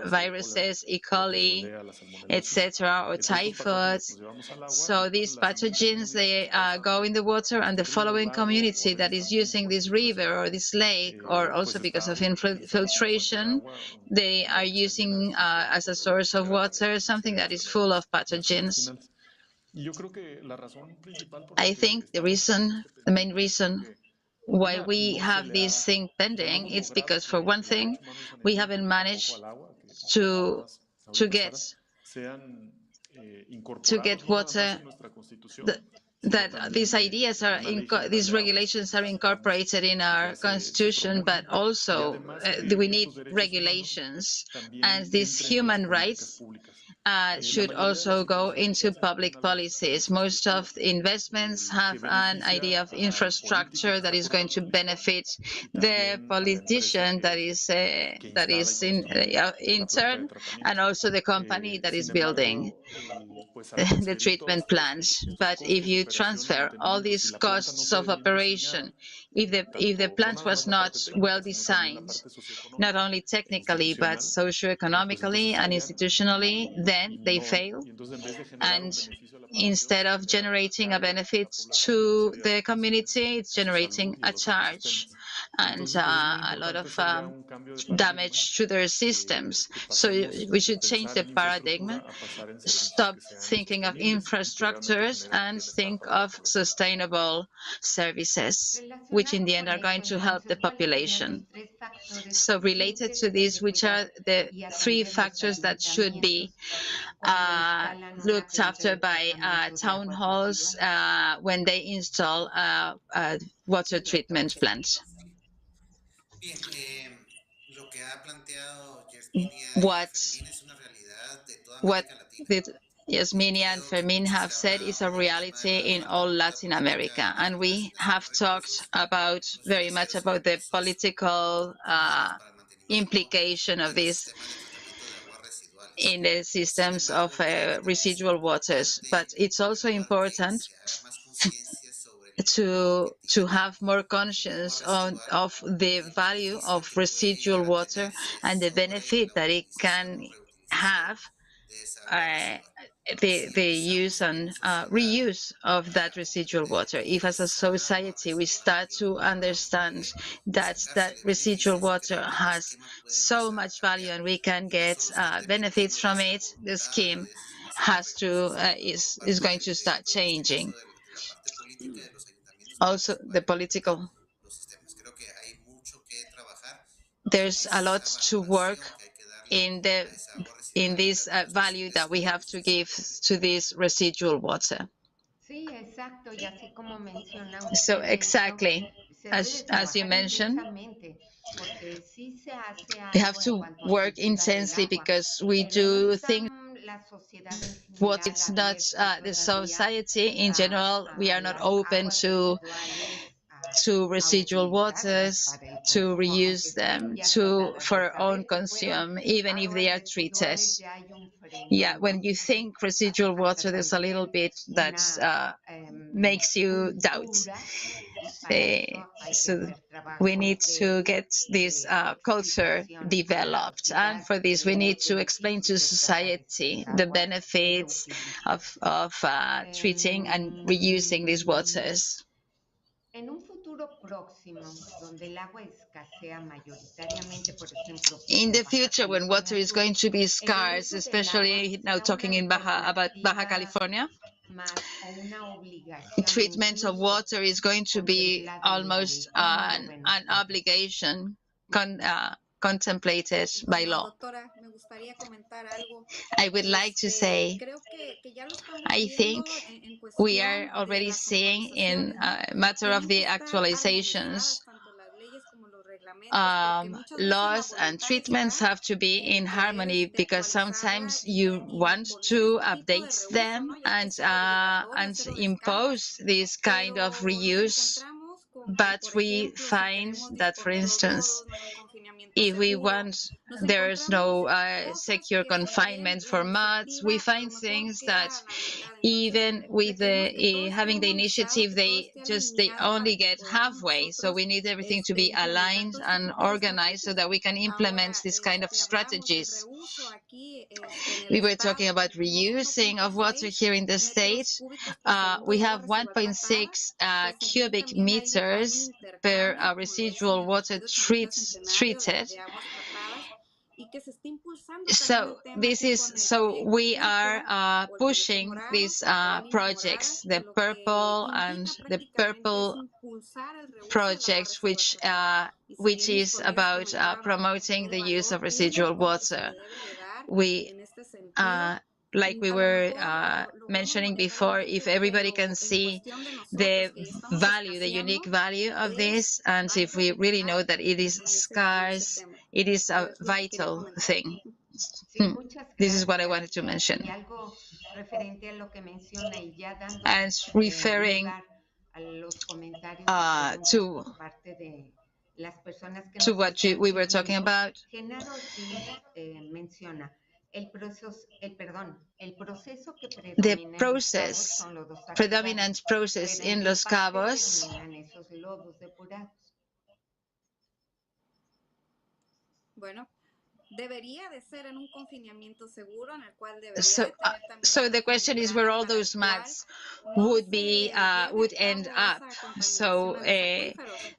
viruses, E. coli, etc., or typhoid. So these pathogens, they go in the water, and the following community that is using this river or this lake, or also because of infiltration, they are using as a source of water something that is full of pathogens. I think the main reason why we have this thing pending is because, for one thing, we haven't managed to get water, that these ideas are these regulations are incorporated in our constitution, but also we need regulations, and these human rights should also go into public policies. Most of the investments have an idea of infrastructure that is going to benefit the politician that is in turn, and also the company that is building the treatment plants. But if you transfer all these costs of operation, if the plant was not well designed, not only technically but socioeconomically and institutionally, then they fail. And instead of generating a benefit to the community, it's generating a charge and a lot of damage to their systems. So we should change the paradigm, stop thinking of infrastructures and think of sustainable services, which in the end are going to help the population. So related to this, which are the 3 factors that should be looked after by town halls when they install a water treatment plant?
Bien, lo que ha planteado Yersinia y
What
Fermín es una realidad de toda
what
América Latina.
did Yasminia and Fermín have said is a reality in all Latin America, and we have talked about very much about the political implication of this in the systems of residual waters. But it's also important to have more conscience of the value of residual water and the benefit that it can have, the use and reuse of that residual water. If as a society we start to understand that residual water has so much value and we can get benefits from it, the scheme is going to start changing. Also, the political, there's a lot to work in this value that we have to give to this residual water.
Sí, exacto, y así como menciona
So
usted,
exactly, as you mentioned, we have to work intensely because we do think it's not the society in general. We are not open to residual waters, to reuse them, for our own consume, even if they are treated. Yeah, when you think residual water, there's a little bit that makes you doubt. So we need to get this culture developed, and for this we need to explain to society the benefits of treating and reusing these waters.
En un futuro próximo, donde el agua escasea mayoritariamente, por ejemplo,
in the future when water is going to be scarce, especially now talking in about Baja California, treatment of water is going to be almost an obligation contemplated by law. I would like to say, I think we are already seeing in a matter of the actualizations, laws and treatments have to be in harmony, because sometimes you want to update them and impose this kind of reuse, but we find that, for instance, if we want, there's no secure confinement for mods, we find things that even with having the initiative, they only get halfway. So we need everything to be aligned and organized so that we can implement this kind of strategies. We were talking about reusing of water here in the state. We have 1.6 cubic meters per residual water treated. So we are pushing these projects, the purple project, which is about promoting the use of residual water. We like we were mentioning before, if everybody can see the value, the unique value of this, and if we really know that it is scarce, it is a vital thing
Sí, muchas
This is what I
gracias.
wanted to mention.
Y algo referente a lo que menciona y ya dando
And referring
lugar a los comentarios
to
por parte de las personas que
to
nos
what
están
we were talking
siguiendo.
about,
Genaro Ortiz menciona el proceso que
the
predomina en los cabos
process,
son lodos activados,
predominant process
pero en
in
qué
Los
parte
Cabos.
terminan esos lodos depurados.
Bueno, debería de ser en un confinamiento seguro en el cual debería
So,
de tener también
so
una
the question is where
membrana
all
para el
those
cual
mats
no
would
se
be
lleve
would
a
end
cabo
up.
esa contaminación
So
a los acuíferos.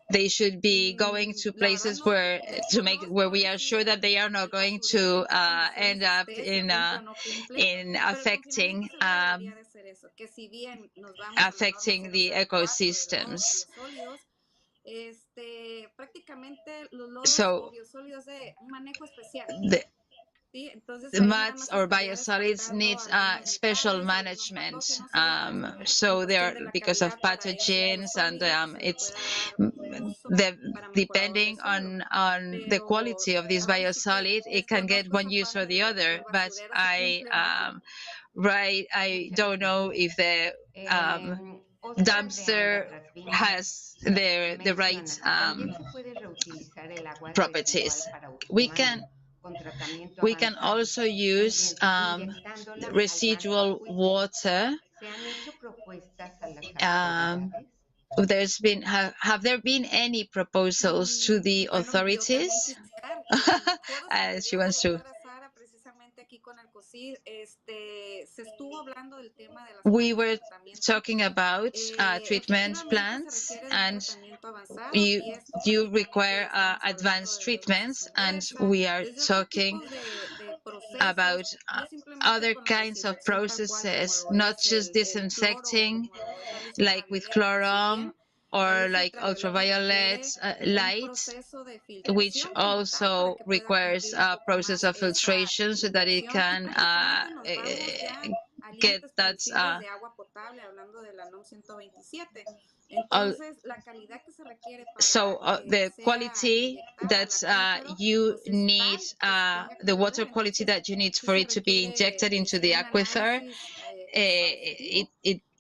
they should be going to
La verdad
places
no
where to make
desconozco
where we
ahora
are
sí
sure that they are not
el
going
basurero
to
en qué condiciones
end up
esté, si cumple o no cumple,
in
pero el
affecting
confinamiento seguro debería de ser eso, que si bien nos vamos a la norma
affecting the
004 de lodos
ecosystems.
biosólidos, prácticamente los lodos o
So
biosólidos de un manejo especial. ¿Sí? Entonces,
the
ahí nada
mats
más
or
estaría
biosolids need
descartando algunos
special
metales, algunos
management.
patógenos y demás,
So
en
they're
cuestión de la
because of
calidad para ese
pathogens and
biosólido que se le
it's
pueda dar uso
the
para mejorador de
depending
suelo.
on the
Pero
quality of this
ahora sí que
biosolid, it can get
desconozco
one
esa
use or
parte
the other.
del
But
basurero si cumple o no cumple.
right, I
Muchas
don't know
gracias.
if the
Oscar de
dumpster
Anda Trasviña
has the right
menciona, también se puede reutilizar el agua
properties.
residual para uso
We
humano con tratamiento
we can
avanzado,
also use
inyectándola al
residual
manto acuífero.
water.
¿Se han hecho propuestas a las
Um,
autoridades?
there's been have there been any proposals to the
Bueno, yo también
authorities?
quisiera que en foros
She
anteriores,
wants to.
doctora Sara, precisamente aquí con el COSCYT, se estuvo hablando del tema de las
We
plantas de
were
tratamiento.
talking about treatment
Efectivamente se
plants,
requiere de un
and
tratamiento avanzado
you
y esto
you
prácticamente
require
estamos hablando
advanced
desde
treatments,
osmosis
and
inversa,
we are
desde otros
talking
tipos de
about
procesos, no simplemente
other
con la
kinds of
desinfección tal cual como
processes,
lo
not
es
just
el cloro o
disinfecting
como lo es la luz
like with
ultravioleta, que si
chlorum
bien la
or
luz
like
ultravioleta
ultraviolet
requiere un
light,
proceso de
which
filtración como tal para
also
que pueda
requires
cumplir un
a
poco
process
más
of
esa
filtration so that it
indicación y
can
prácticamente nos vamos ya a
get
límites
that
permisibles de agua potable hablando de la NOM 127.
all,
Entonces, la calidad que se requiere
so
para que
the
sea
quality
inyectado al
that
acuífero,
you
pues es
need,
tal que se tenga que
the water
perder.
quality
Entonces,
that you need
sí
for
se
it to be
requiere
injected into the
hacer un
aquifer,
análisis exhaustivo y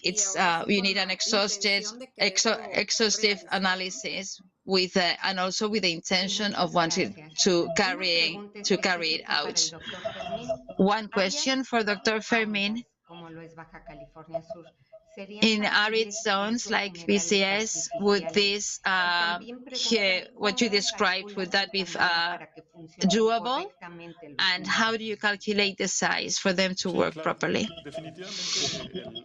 it's
ahora sí
you
con
need an
la intención de quererlo
exhaustive
realizar, ¿no?
analysis with and also with the intention of
Muchas
wanting
gracias.
to
Una pregunta
carry it
específica para
out.
el doctor Fermín.
One
Áreas
question for Dr.
áridas,
Fermín.
como lo es Baja California Sur, serían
In arid
factibles
zones
usos
like
humedales
BCS, would
artificiales.
this
Y también pregunta
what you
cómo
described, would
calculas
that
el
be
tamaño para que funcionen
doable?
correctamente los
And how do you
humedales.
calculate the size for them to
Sí,
work
claro.
properly?
Definitivamente,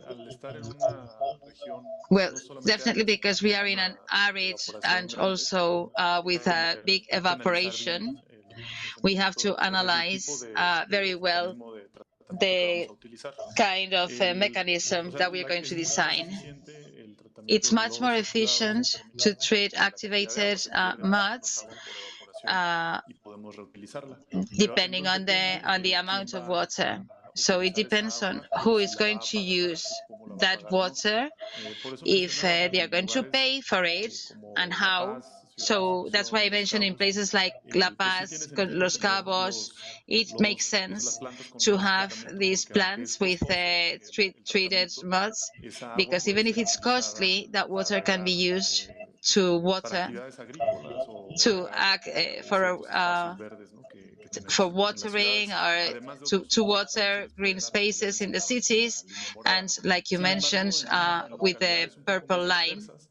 al estar en una región
Well,
no solamente
definitely
árida, sino
because we
con
are in
una
an arid
evaporación
and
grande,
also with a big
hay que analizar
evaporation,
bien el
we have
procesamiento,
to
o más bien, el tipo
analyze very
de
well
mecanismo de tratamiento que vamos
the
a utilizar.
kind of
O
mechanism
sea,
that we're going
es
to
mucho más
design.
eficiente el tratamiento
It's
de
much more
lodos activados
efficient
en términos
to treat
de la cantidad de agua.
activated
Se pierde mucho menos
muds
agua por evaporación y podemos reutilizarla. Pero
depending
entonces depende
on the
quién
amount of
va
water.
a
So it
utilizar esa
depends on
agua,
who
si
is
la
going
va a
to
pagar
use
y cómo la va a
that
pagar o no.
water,
Por eso
if
mencionaba
they are
en
going to
lugares
pay for it and
como La
how.
Paz, Ciudad
So that's why I
Concepción, Los
mentioned in
Cabos,
places like La
que sí tiene
Paz,
sentido
Los
tener
Cabos, it makes
las
sense
plantas con
to
lodos de
have
tratamiento,
these
porque aunque es
plants with
costoso el
treated
tratamiento,
muds,
esa agua
because
puede
even if
ser
it's
utilizada
costly, that water can be
para,
used
pues,
to
para
water,
actividades agrícolas o
to
regar
act
ciertos espacios verdes, ¿no?, que tenemos
for
en las
watering
ciudades,
or
además de otros
to
usos que también se
water
les puede
green
dar aquí en
spaces in
este
the
lado con la
cities,
línea morada.
and like you
Sin
mentioned,
embargo, en
with the
localidades un poco
purple
más
line.
dispersas,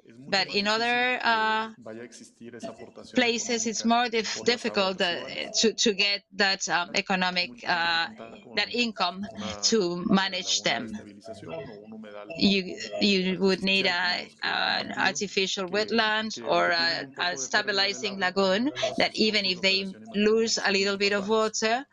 es mucho
But
más
in
difícil
other
que vaya a existir esa aportación
places, it's
económica
more
por las aguas
difficult
residuales.
to get that
Es
economic,
mucho mejor contar
that
con
income
una
to manage
laguna de
them.
estabilización o un humedal
You would need
artificial como los que he
an
compartido,
artificial wetland
que
or
aunque tienen un
a
poco de pérdida del
stabilizing
agua,
lagoon,
pues
that
sus
even
costos
if
de
they
operación y
lose
mantenimiento
a
son
little
mucho más
bit of
bajos.
water,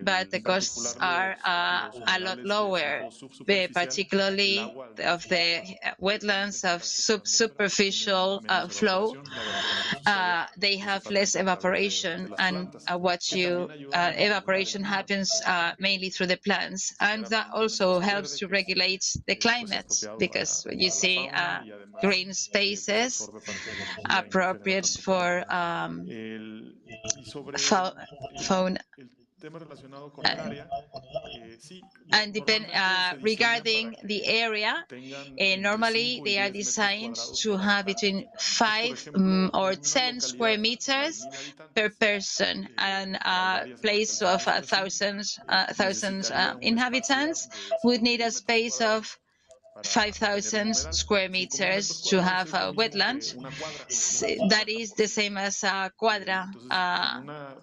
but the costs
Particular
are
los
a lot
humedales de
lower,
flujo subsuperficial, el
particularly
agua al
of the
transportarse directamente en
wetlands of
contacto con la atmósfera, pues tienen
superficial
menos
flow.
evaporación, la evaporación sucede
They have less
principalmente a través de
evaporation,
las
and
plantas,
what
que
you
también ayudan a regular el
evaporation
clima,
happens mainly through the plants, and that
generan un
also
espacio
helps
verde
to
que es
regulate the
pues
climate,
apropiado
because when you
para la
see
fauna y además
green
pues
spaces
absorbe parte de la energía y no genera
appropriate
tanto calor.
for
Y sobre
fauna,
el tema relacionado con el área, sí,
and depend regarding the area, normally they are
5 y 10 metros
designed
cuadrados
to
por
have
hectárea.
between
Entonces, por
5
ejemplo,
or
en una
10 square
localidad de
meters
1000
per
habitantes,
person, and
hay
a
varias
place of
embarcaciones así,
thousand
necesitaría un espacio
inhabitants
de
would
5 y
need a
10 metros
space of
cuadrados para tener un
5,000
humedal.
square
5,000 metros
meters to
cuadrados
have
es lo
a
mismo
wetland.
que una cuadra,
That is the same as a quadra.
entonces, en una,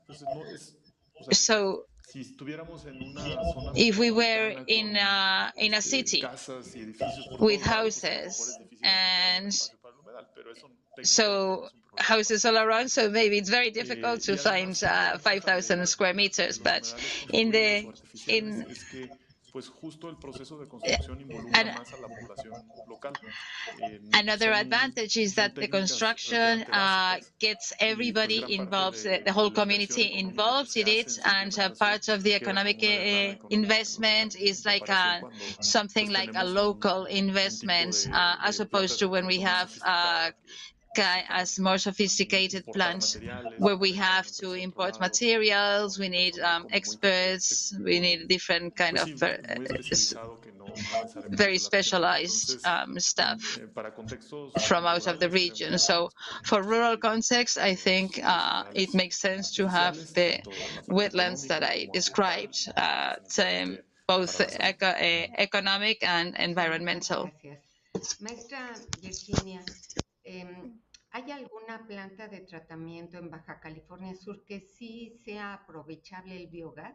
entonces no es, o sea,
So
si estuviéramos en una zona
if we were
metropolitana
in
con
a city
casas y edificios por
with
todos lados, pues a lo mejor es
houses
difícil encontrar un
and
espacio para el humedal, pero eso técnicamente no
so
es un problema
houses all around, so maybe it's very difficult to
y
find
además otra ventaja
5,000 square meters,
de los
but
humedales
in
construidos o
the
artificiales es que pues justo el proceso de construcción involucra
and
más a la población local.
another advantage is
Son
that the
técnicas
construction
relativamente básicas
gets
y pues
everybody
gran parte
involved, the
de
whole
la inversión
community
económica que
involved
se
in
hace
it,
en su
and
implementación
part of the
queda
economic
como una derrama económica en
investment
en
is like
comparación cuando
something
pues
like a
tenemos
local
un tipo
investment, as
de planta
opposed to
de
when we
concreto más
have
sofisticada que
as
necesitamos
more sophisticated
importar
plants
materiales
where
o
we
depender de
have
una
to
empresa de otro
import
lado
materials,
con
we
un
need
personal como muy
experts, we need different kind
pues
of
sí, muy especializado que no necesariamente
very
es de la región.
specialized
Entonces,
stuff
para contextos
from out of the
rurales creo
region.
que
So for
pues,
rural context, I think
los
it
humedales
makes sense to have
artificiales,
the
tanto en la parte
wetlands that
económica
I
como ambiental,
described,
definitivamente
both
para la salud.
economic and
Muchas
environmental.
gracias. Maestra Yersinia, ¿hay alguna planta de tratamiento en Baja California Sur que sí sea aprovechable el biogás?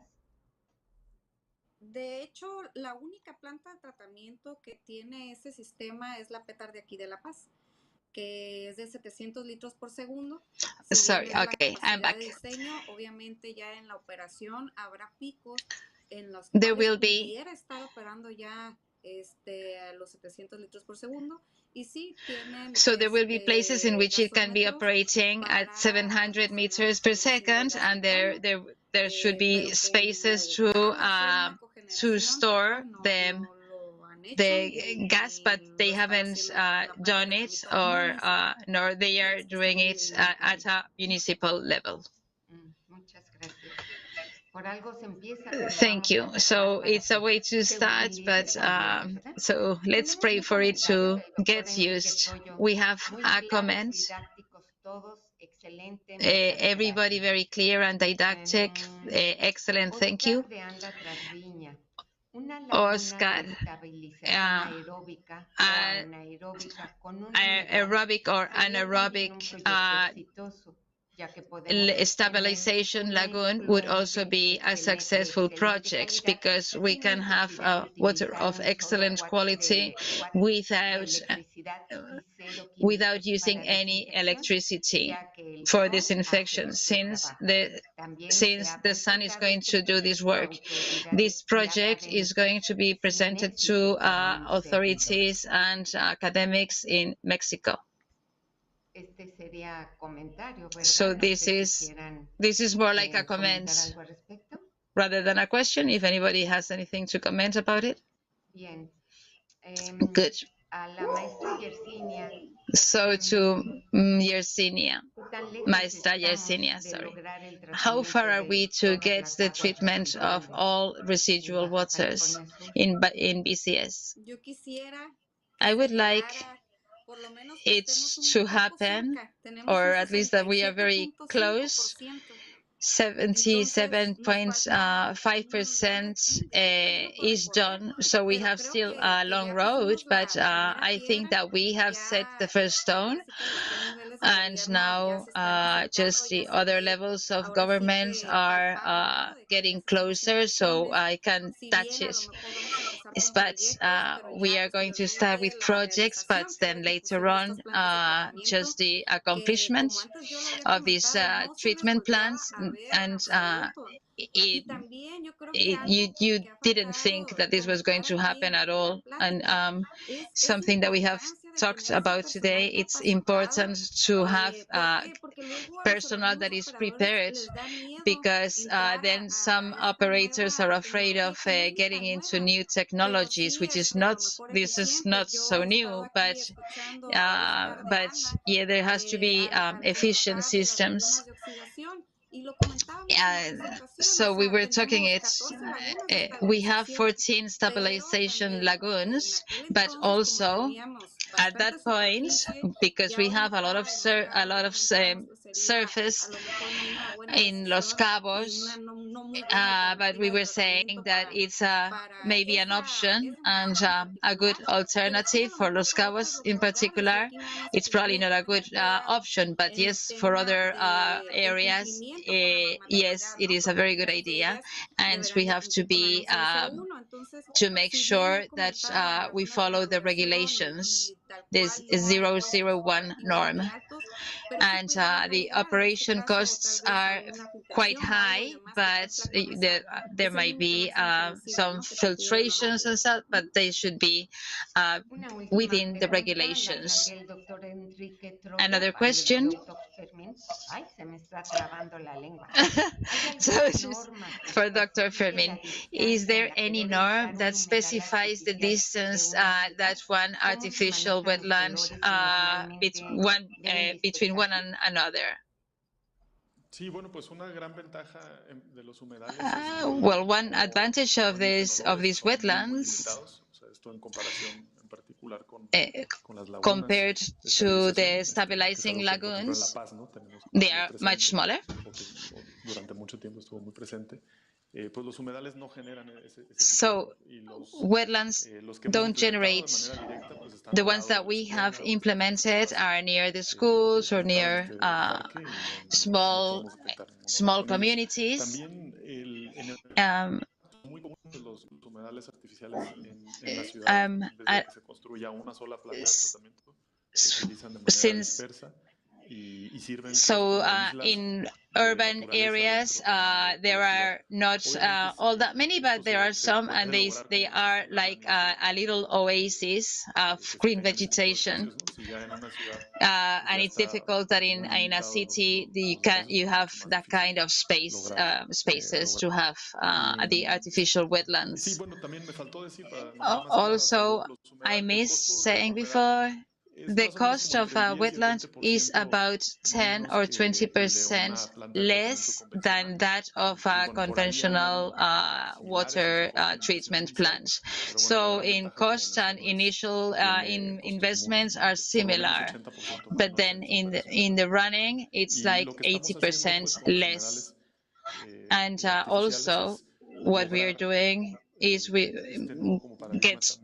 De hecho, la única planta de tratamiento que tiene ese sistema es la Petar de aquí de La Paz, que es de 700 litros por segundo. Si
Sorry,
bien es
okay,
la
I'm
capacidad
back.
de diseño, obviamente ya en la operación habrá picos en los
There
cuales
will be
pudiera estar operando ya a los 700 litros por segundo. Y sí, tienen
so there will be places in which it can be
gasómetros
operating at
para
700 meters
almacenar
per
el
second,
gas
and
metano,
there should be
pero
spaces
como tal hacer una
to
cogeneración tal
store
cual
them
no lo han hecho
the gas, but
ni
they
lo están
haven't
haciendo en la planta de
done it,
tratamiento
or
municipal.
nor they are doing
Están
it at a municipal level.
Muchas gracias. Por algo se empieza, pero
Thank you.
vamos a
So
rezar para
it's a
que
way to
se
start, but
utilice también, ¿verdad?
so let's
Tenemos
pray
un
for it
comentario
to
del doctor
get
Enrique
used.
Toyo,
We have
muy
a
claros,
comment.
didácticos todos, excelente, muchas
Everybody
gracias.
very clear and didactic. Excellent, thank you.
Oscar de Anda Tras Viña, una
Oscar,
laguna de estabilización aeróbica o anaeróbica con un
aerobic or
sería también un
anaerobic
proyecto exitoso, ya que podemos
stabilization lagoon would also be a successful project, because we can have water of excellent quality without using any electricity for disinfection, since the sun is going to do this work. This project is going to be presented to authorities and academics in Mexico.
Este sería comentario, ¿verdad?
So
No
this
sé si
is more like a comment
algo al respecto.
rather than a question. If anybody has anything to comment about it.
Bien.
Good.
A la maestra Yersinia.
So to Yersinia, Maestra Yersinia, sorry. How far are we to get the treatment of all residual waters in BCS? I would like it to happen, or at least that we are very close. 77.5% is done, so we have still a long road, but I think that we have set the first stone, and now just the other levels of government are getting closer, so I can touch it. But we are going to start with projects, but then later on just the accomplishment of these treatment plants, and you didn't think that this was going to happen at all, and something that we have talked about today, it's important to have personnel that is prepared, because then some operators are afraid of getting into new technologies, which is not so new, but yeah, there has to be efficient systems. So we were talking we have 14 stabilization lagoons, but also at that point, because we have a lot of surface in Los Cabos, but we were saying that it's maybe an option and a good alternative for Los Cabos in particular. It's probably not a good option, but yes, for other areas, yes, it is a very good idea, and we have to be to make sure that we follow the regulations, this 001 norm. And the operation costs are quite high, but there might be some filtrations and stuff, but they should be within the regulations. Another question?
Ay, se me está trabando la lengua.
So for Dr. Fermín, is there any norm that specifies the distance that one artificial wetland between one and another?
Sí, bueno, pues una gran ventaja de los humedales
well, one advantage of these wetlands, compared to the stabilizing lagoons, they are much smaller.
Durante mucho tiempo estuvo muy presente. Pues los humedales no generan
so wetlands don't generate. The ones that we have implemented are near the schools or near small communities.
Muy comunes los humedales artificiales en la ciudad, en vez de que se construya una sola planta de tratamiento, se utilizan de manera dispersa.
So in urban areas, there are not all that many, but there are some, and they are like a little oasis of green vegetation. And it's difficult that in a city you have that kind of spaces to have the artificial wetlands. Also, I missed saying before, the cost of a wetland is about 10 or 20% less than that of a conventional water treatment plant. So in cost and initial investments are similar, but then in the running it's like 80% less. And also what we are doing is we get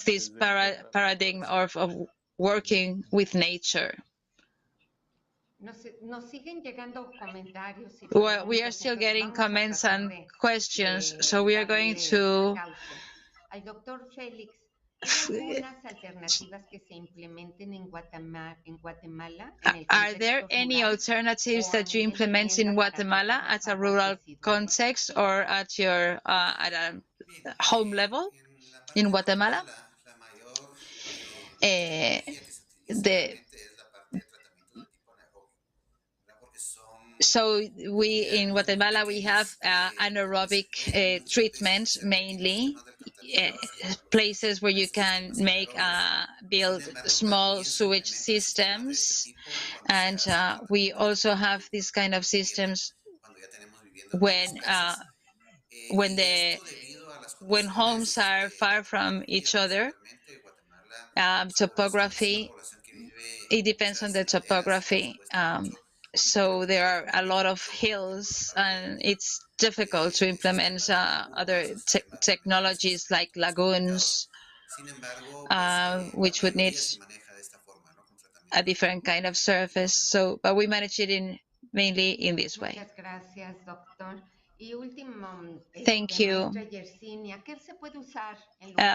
this paradigm of working with nature. Well, we are still getting comments and questions, so we are going to Are there any alternatives that you implement in Guatemala at a rural context or at your at a home level in Guatemala? So in Guatemala we have anaerobic treatment mainly, places where you can build small sewage systems, and we also have these kind of systems when homes are far from each other. Topography, it depends on the topography. So there are a lot of hills, and it's difficult to implement other technologies like lagoons, which would need a different kind of surface. So, but we manage it mainly in this way. Thank you.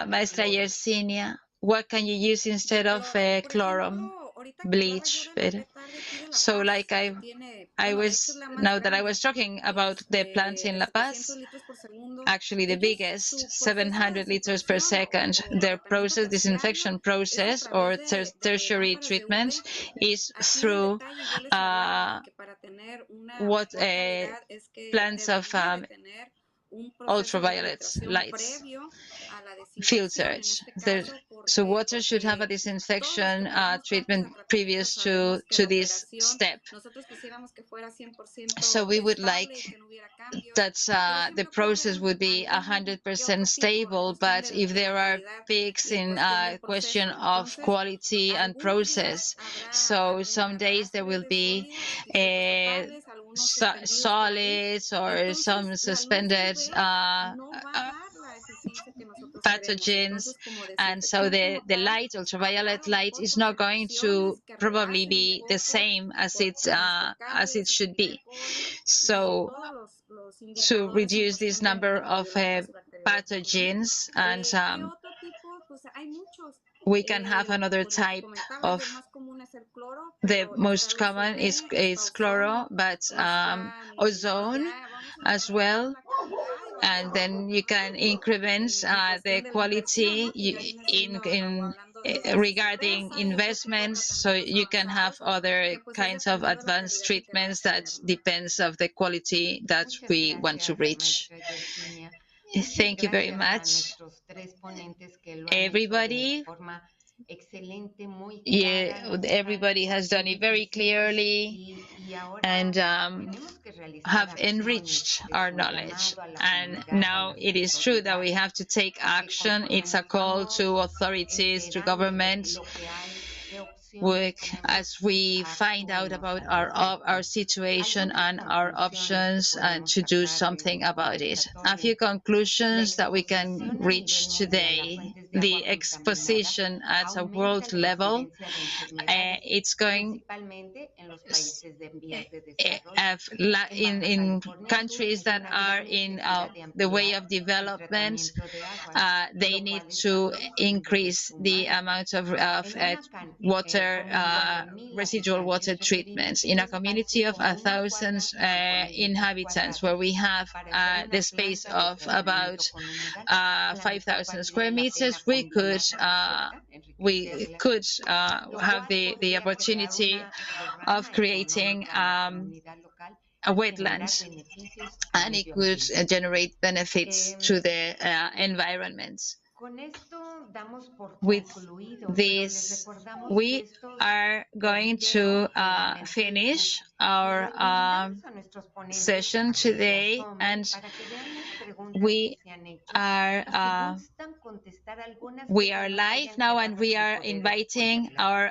Maestra Yersinia, what can you use instead of chlorum? Bleach. So like I was talking about the plant in La Paz, actually the biggest, 700 liters per second. Their disinfection process or tertiary treatment is through plants of ultraviolet lights filtered. So water should have a disinfection treatment previous to this step. So we would like that the process would be 100% stable, but if there are peaks in question of quality and process, so some days there will be solids or some suspended pathogens, and so the light, ultraviolet light, is not going to probably be the same as it should be. So to reduce this number of pathogens, and we can have another type of, the most common is chloro, but ozone as well. And then you can increment the quality in regarding investments, so you can have other kinds of advanced treatments that depends of the quality that we want to reach. Thank you very much, everybody. Everybody has done it very clearly and have enriched our knowledge. And now it is true that we have to take action. It's a call to authorities, to government, work as we find out about our situation and our options, and to do something about it. A few conclusions that we can reach today. The exposition at a world level, it's going in countries that are in the way of development. They need to increase the amount of water, residual water treatments. In a community of 1,000 inhabitants, where we have the space of about 5,000 square meters, we could have the opportunity of creating a wetland, and it could generate benefits to the environment. With this, we are going to finish our session today, and we are live now, and we are inviting our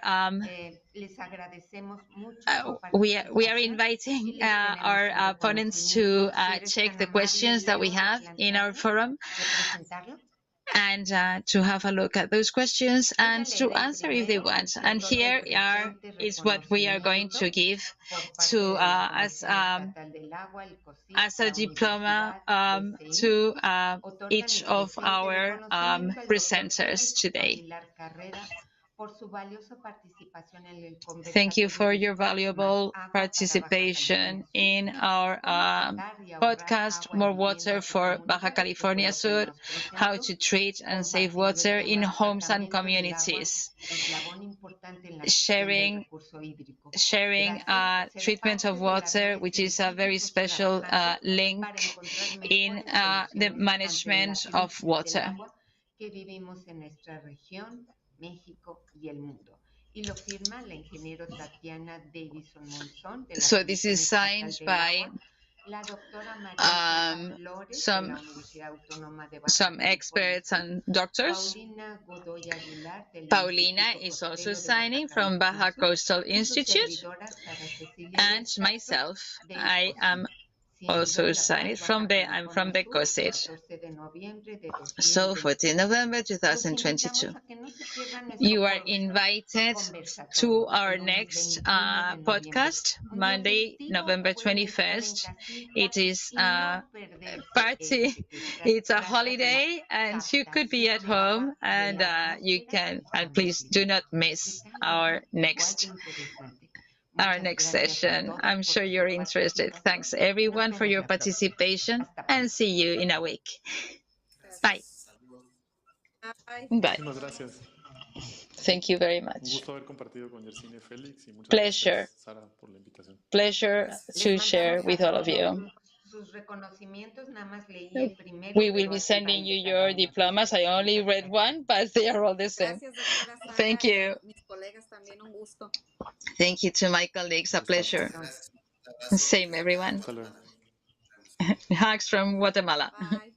our opponents to check the questions that we have in our forum, and to have a look at those questions and to answer if they want. And here is what we are going to give to as a diploma to each of our presenters today. Thank you for your valuable participation in our podcast, More Water for Baja California Sur, how to treat and save water in homes and communities. Sharing treatment of water, which is a very special link in the management of water. So this is signed by some experts and doctors. Paulina is also signing from Baja Coastal Institute, and myself, I am also signing I'm from the COSCYT. So 14 November 2022. You are invited to our next podcast, Monday, November 21st. It is a party, it's a holiday, and you could be at home, and you can, and please do not miss our next session. I'm sure you're interested. Thanks everyone for your participation, and see you in a week. Bye. Bye.
Muchísimas gracias.
Thank you very much.
Un gusto haber compartido con Yersinia y Félix, y muchas
Pleasure.
gracias, Sara, por la invitación.
Pleasure to share with all of you.
sus reconocimientos, nada más leí el primero.
We will
pero
be
así
sending
van
you
de cada
your
uno de
diplomas. I only
Muchas
read
gracias.
one, but they are all the same.
Gracias, doctora Sara.
Thank
y
you.
a mis colegas también, un gusto.
Thank you to my colleagues. A pleasure.
Gracias. Abrazo.
Same, everyone.
Hasta luego.
Hugs from Guatemala.
Bye.